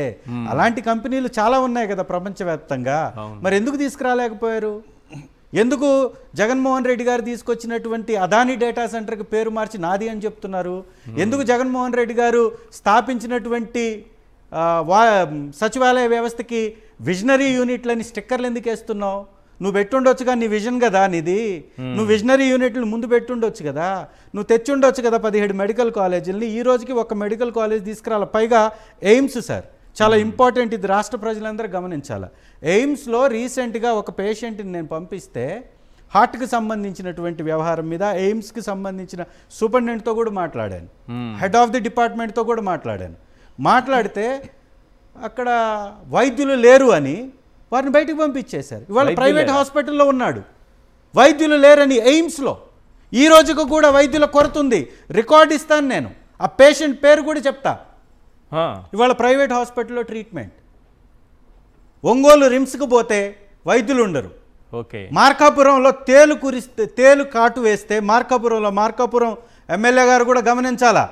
అలాంటి కంపెనీలు చాలా ఉన్నాయి కదా ప్రపంచవ్యాప్తంగా. మరి ఎందుకు తీసుకురాలేకపోయారు? ఎందుకు జగన్మోహన్ రెడ్డి గారు తీసుకొచ్చినటువంటి అదానీ డేటా సెంటర్కి పేరు మార్చి నాది అని చెప్తున్నారు? ఎందుకు జగన్మోహన్ రెడ్డి గారు స్థాపించినటువంటి సచివాలయ వ్యవస్థకి విజనరీ యూనిట్లని స్టిక్కర్లు ఎందుకు వేస్తున్నావు? నువ్వు పెట్టుండొచ్చుగా, నీ విజన్ కదా నీది. నువ్వు విజనరీ యూనిట్లు ముందు పెట్టుండొచ్చు కదా, నువ్వు తెచ్చుండొచ్చు కదా 17 మెడికల్ కాలేజీలని. ఈ రోజుకి ఒక మెడికల్ కాలేజ్ తీసుకురాలి. పైగా ఎయిమ్స్ సార్ చాలా ఇంపార్టెంట్, ఇది రాష్ట్ర ప్రజలందరూ గమనించాలి. ఎయిమ్స్లో రీసెంట్గా ఒక పేషెంట్ని నేను పంపిస్తే హార్ట్కి సంబంధించినటువంటి వ్యవహారం మీద ఎయిమ్స్కి సంబంధించిన సూపరింటెండెంట్తో కూడా మాట్లాడాను, హెడ్ ఆఫ్ ది డిపార్ట్మెంట్తో కూడా మాట్లాడాను. మాట్లాడితే అక్కడ వైద్యులు లేరు అని వారిని బయటకు పంపించేశారు. ఇవాళ వైద్యులు ప్రైవేట్ లేరా? హాస్పిటల్లో ఉన్నాడు. వైద్యులు లేరని ఎయిమ్స్లో ఈ రోజుకు కూడా వైద్యుల కొరత ఉంది. రికార్డు ఇస్తాను నేను, ఆ పేషెంట్ పేరు కూడా చెప్తా. ఇవాళ ప్రైవేట్ హాస్పిటల్లో ట్రీట్మెంట్. ఒంగోలు రిమ్స్కి పోతే వైద్యులు ఉండరు. ఓకే. మార్కాపురంలో తేలు కాటు వేస్తే మార్కాపురం ఎమ్మెల్యే గారు కూడా గమనించాలా.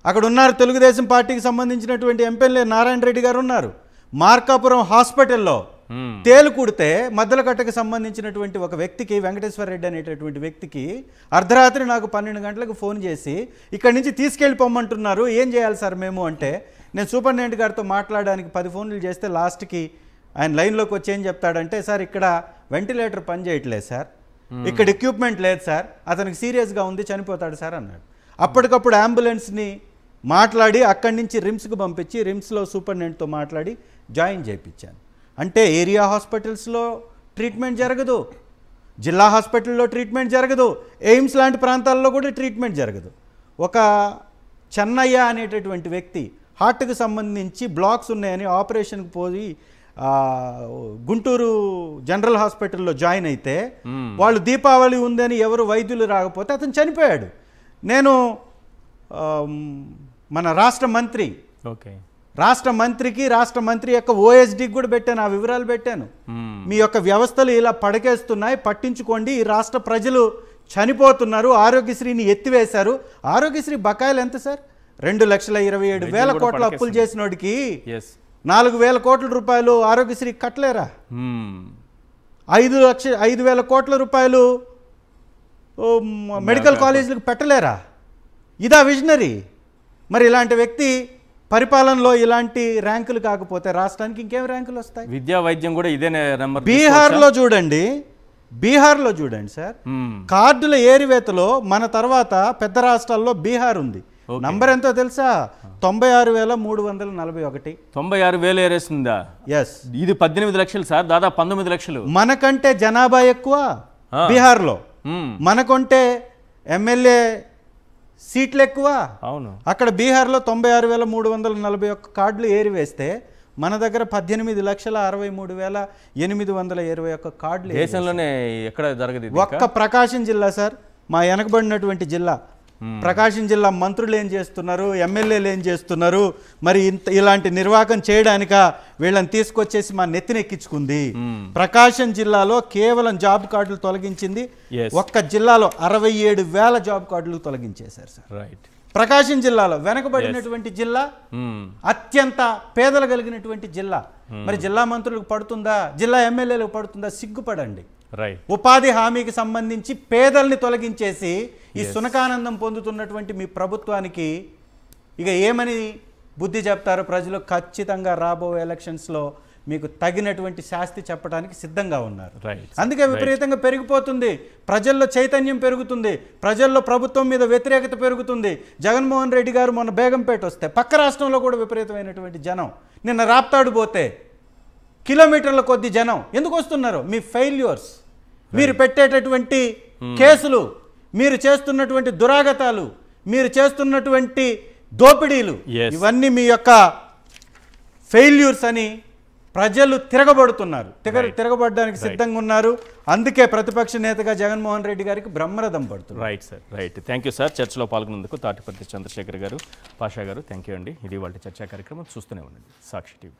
అక్కడ ఉన్నారు, తెలుగుదేశం పార్టీకి సంబంధించినటువంటి ఎమ్మెల్యే నారాయణ రెడ్డి గారు ఉన్నారు. మార్కాపురం హాస్పిటల్లో తేలు కుడితే మద్దలకట్టకు సంబంధించినటువంటి ఒక వ్యక్తికి, వెంకటేశ్వర రెడ్డి అనేటటువంటి వ్యక్తికి అర్ధరాత్రి నాకు 12 గంటలకు ఫోన్ చేసి ఇక్కడి నుంచి తీసుకెళ్ళిపోమంటున్నారు, ఏం చేయాలి సార్ మేము అంటే, నేను సూపరింటెండెంట్ గారితో మాట్లాడడానికి 10 ఫోన్లు చేస్తే లాస్ట్కి ఆయన లైన్లోకి వచ్చి ఏం చెప్తాడంటే, సార్ ఇక్కడ వెంటిలేటర్ పనిచేయట్లేదు సార్, ఇక్కడ ఎక్విప్మెంట్ లేదు సార్, అతనికి సీరియస్గా ఉంది, చనిపోతాడు సార్ అన్నాడు. అప్పటికప్పుడు అంబులెన్స్ని మాట్లాడి అక్కడి నుంచి రిమ్స్కి పంపించి రిమ్స్లో సూపరింటెండెంట్తో మాట్లాడి జాయిన్ చేయించాను. అంటే ఏరియా హాస్పిటల్స్లో ట్రీట్మెంట్ జరగదు, జిల్లా హాస్పిటల్లో ట్రీట్మెంట్ జరగదు, ఎయిమ్స్ లాంటి ప్రాంతాల్లో కూడా ట్రీట్మెంట్ జరగదు. ఒక చెన్నయ్య అనేటటువంటి వ్యక్తి హార్ట్కి సంబంధించి బ్లాక్స్ ఉన్నాయని ఆపరేషన్కి పోయి గుంటూరు జనరల్ హాస్పిటల్లో జాయిన్ అయితే వాళ్ళు దీపావళి ఉందని ఎవరు వైద్యులు రాకపోతే అతను చనిపోయాడు. నేను మన రాష్ట్ర మంత్రి యొక్క ఓఎస్డీకి కూడా పెట్టాను, ఆ వివరాలు పెట్టాను. మీ యొక్క వ్యవస్థలు ఇలా పడకేస్తున్నాయి, పట్టించుకోండి, ఈ రాష్ట్ర ప్రజలు చనిపోతున్నారు, ఆరోగ్యశ్రీని ఎత్తివేశారు. ఆరోగ్యశ్రీ బకాయిలు ఎంత సార్? 2,27,000 కోట్ల అప్పులు చేసినోడికి 4,000 కోట్ల రూపాయలు ఆరోగ్యశ్రీ కట్టలేరా? 5,000 కోట్ల రూపాయలు మెడికల్ కాలేజీలకు పెట్టలేరా? ఇదా విజనరీ? మరి ఇలాంటి వ్యక్తి పరిపాలనలో ఇలాంటి ర్యాంకులు కాకపోతే రాష్ట్రానికి ఇంకేం ర్యాంకులు వస్తాయి? విద్యా వైద్యం కూడా ఇదే నెంబర్. బీహార్లో చూడండి సార్, కార్డుల ఏరివేతలో మన తర్వాత పెద్ద రాష్ట్రాల్లో బీహార్ ఉంది. నంబర్ ఎంతో తెలుసా? 96,341. 96,000 ఏరేసిందా? ఎస్. ఇది 18 లక్షలు సార్, దాదాపు 19 లక్షలు. మనకంటే జనాభా ఎక్కువ బీహార్లో, మనకంటే ఎమ్మెల్యే సీట్లు ఎక్కువ. అవును. అక్కడ బీహార్లో 96,341 కార్డులు ఏరివేస్తే మన దగ్గర 18,63,821 కార్డులు. దేశంలోనే ఎక్కడ జరగదు. ఒక్క ప్రకాశం జిల్లా సార్, మా వెనకబడినటువంటి జిల్లా. ప్రకాశం జిల్లా మంత్రులు ఏం చేస్తున్నారు, ఎమ్మెల్యేలు ఏం చేస్తున్నారు? మరి ఇలాంటి నిర్వాహకం చేయడానిక వీళ్ళని తీసుకొచ్చేసి మా నెత్తినెక్కించుకుంది. ప్రకాశం జిల్లాలో కేవలం జాబ్ కార్డులు తొలగించింది, ఒక్క జిల్లాలో 67,000 జాబ్ కార్డులు తొలగించేశారు సార్. రైట్. ప్రకాశం జిల్లాలో వెనకబడినటువంటి జిల్లా, అత్యంత పేదలు కలిగినటువంటి జిల్లా. మరి జిల్లా మంత్రులకు పడుతుందా, జిల్లా ఎమ్మెల్యేలకు పడుతుందా? సిగ్గుపడండి. ఉపాధి హామీకి సంబంధించి పేదల్ని తొలగించేసి ఈ సునకానందం పొందుతున్నటువంటి మీ ప్రభుత్వానికి ఇక ఏమని బుద్ధి చెప్తారు ప్రజలు? ఖచ్చితంగా రాబోయే ఎలక్షన్స్లో మీకు తగినటువంటి శాస్తి చెప్పడానికి సిద్ధంగా ఉన్నారు. అందుకే విపరీతంగా పెరిగిపోతుంది, ప్రజల్లో చైతన్యం పెరుగుతుంది, ప్రజల్లో ప్రభుత్వం మీద వ్యతిరేకత పెరుగుతుంది. జగన్మోహన్ రెడ్డి గారు మొన్న బేగంపేట వస్తే పక్క రాష్ట్రంలో కూడా విపరీతమైనటువంటి జనం, నిన్న రాప్తాడు పోతే కిలోమీటర్ల కొద్ది జనం. ఎందుకు వస్తున్నారు? మీ ఫెయిల్యూర్స్, మీరు పెట్టేటటువంటి కేసులు, మీరు చేస్తున్నటువంటి దురాగతాలు, మీరు చేస్తున్నటువంటి దోపిడీలు, ఇవన్నీ మీ యొక్క ఫెయిల్యూర్స్ అని ప్రజలు తిరగబడుతున్నారు, తిరగబడడానికి సిద్ధంగా ఉన్నారు. అందుకే ప్రతిపక్ష నేతగా జగన్మోహన్ రెడ్డి గారికి బ్రహ్మరథం పడుతుంది. Right sir, right. Thank you sir. చర్చలో పాల్గొన్నందుకు తాటిపర్తి చంద్రశేఖర్ గారు, పాషా గారు, థ్యాంక్ యూ అండి. ఇది వాళ్ళ చర్చా కార్యక్రమం. చూస్తూనే ఉండండి సాక్షి టీవీ.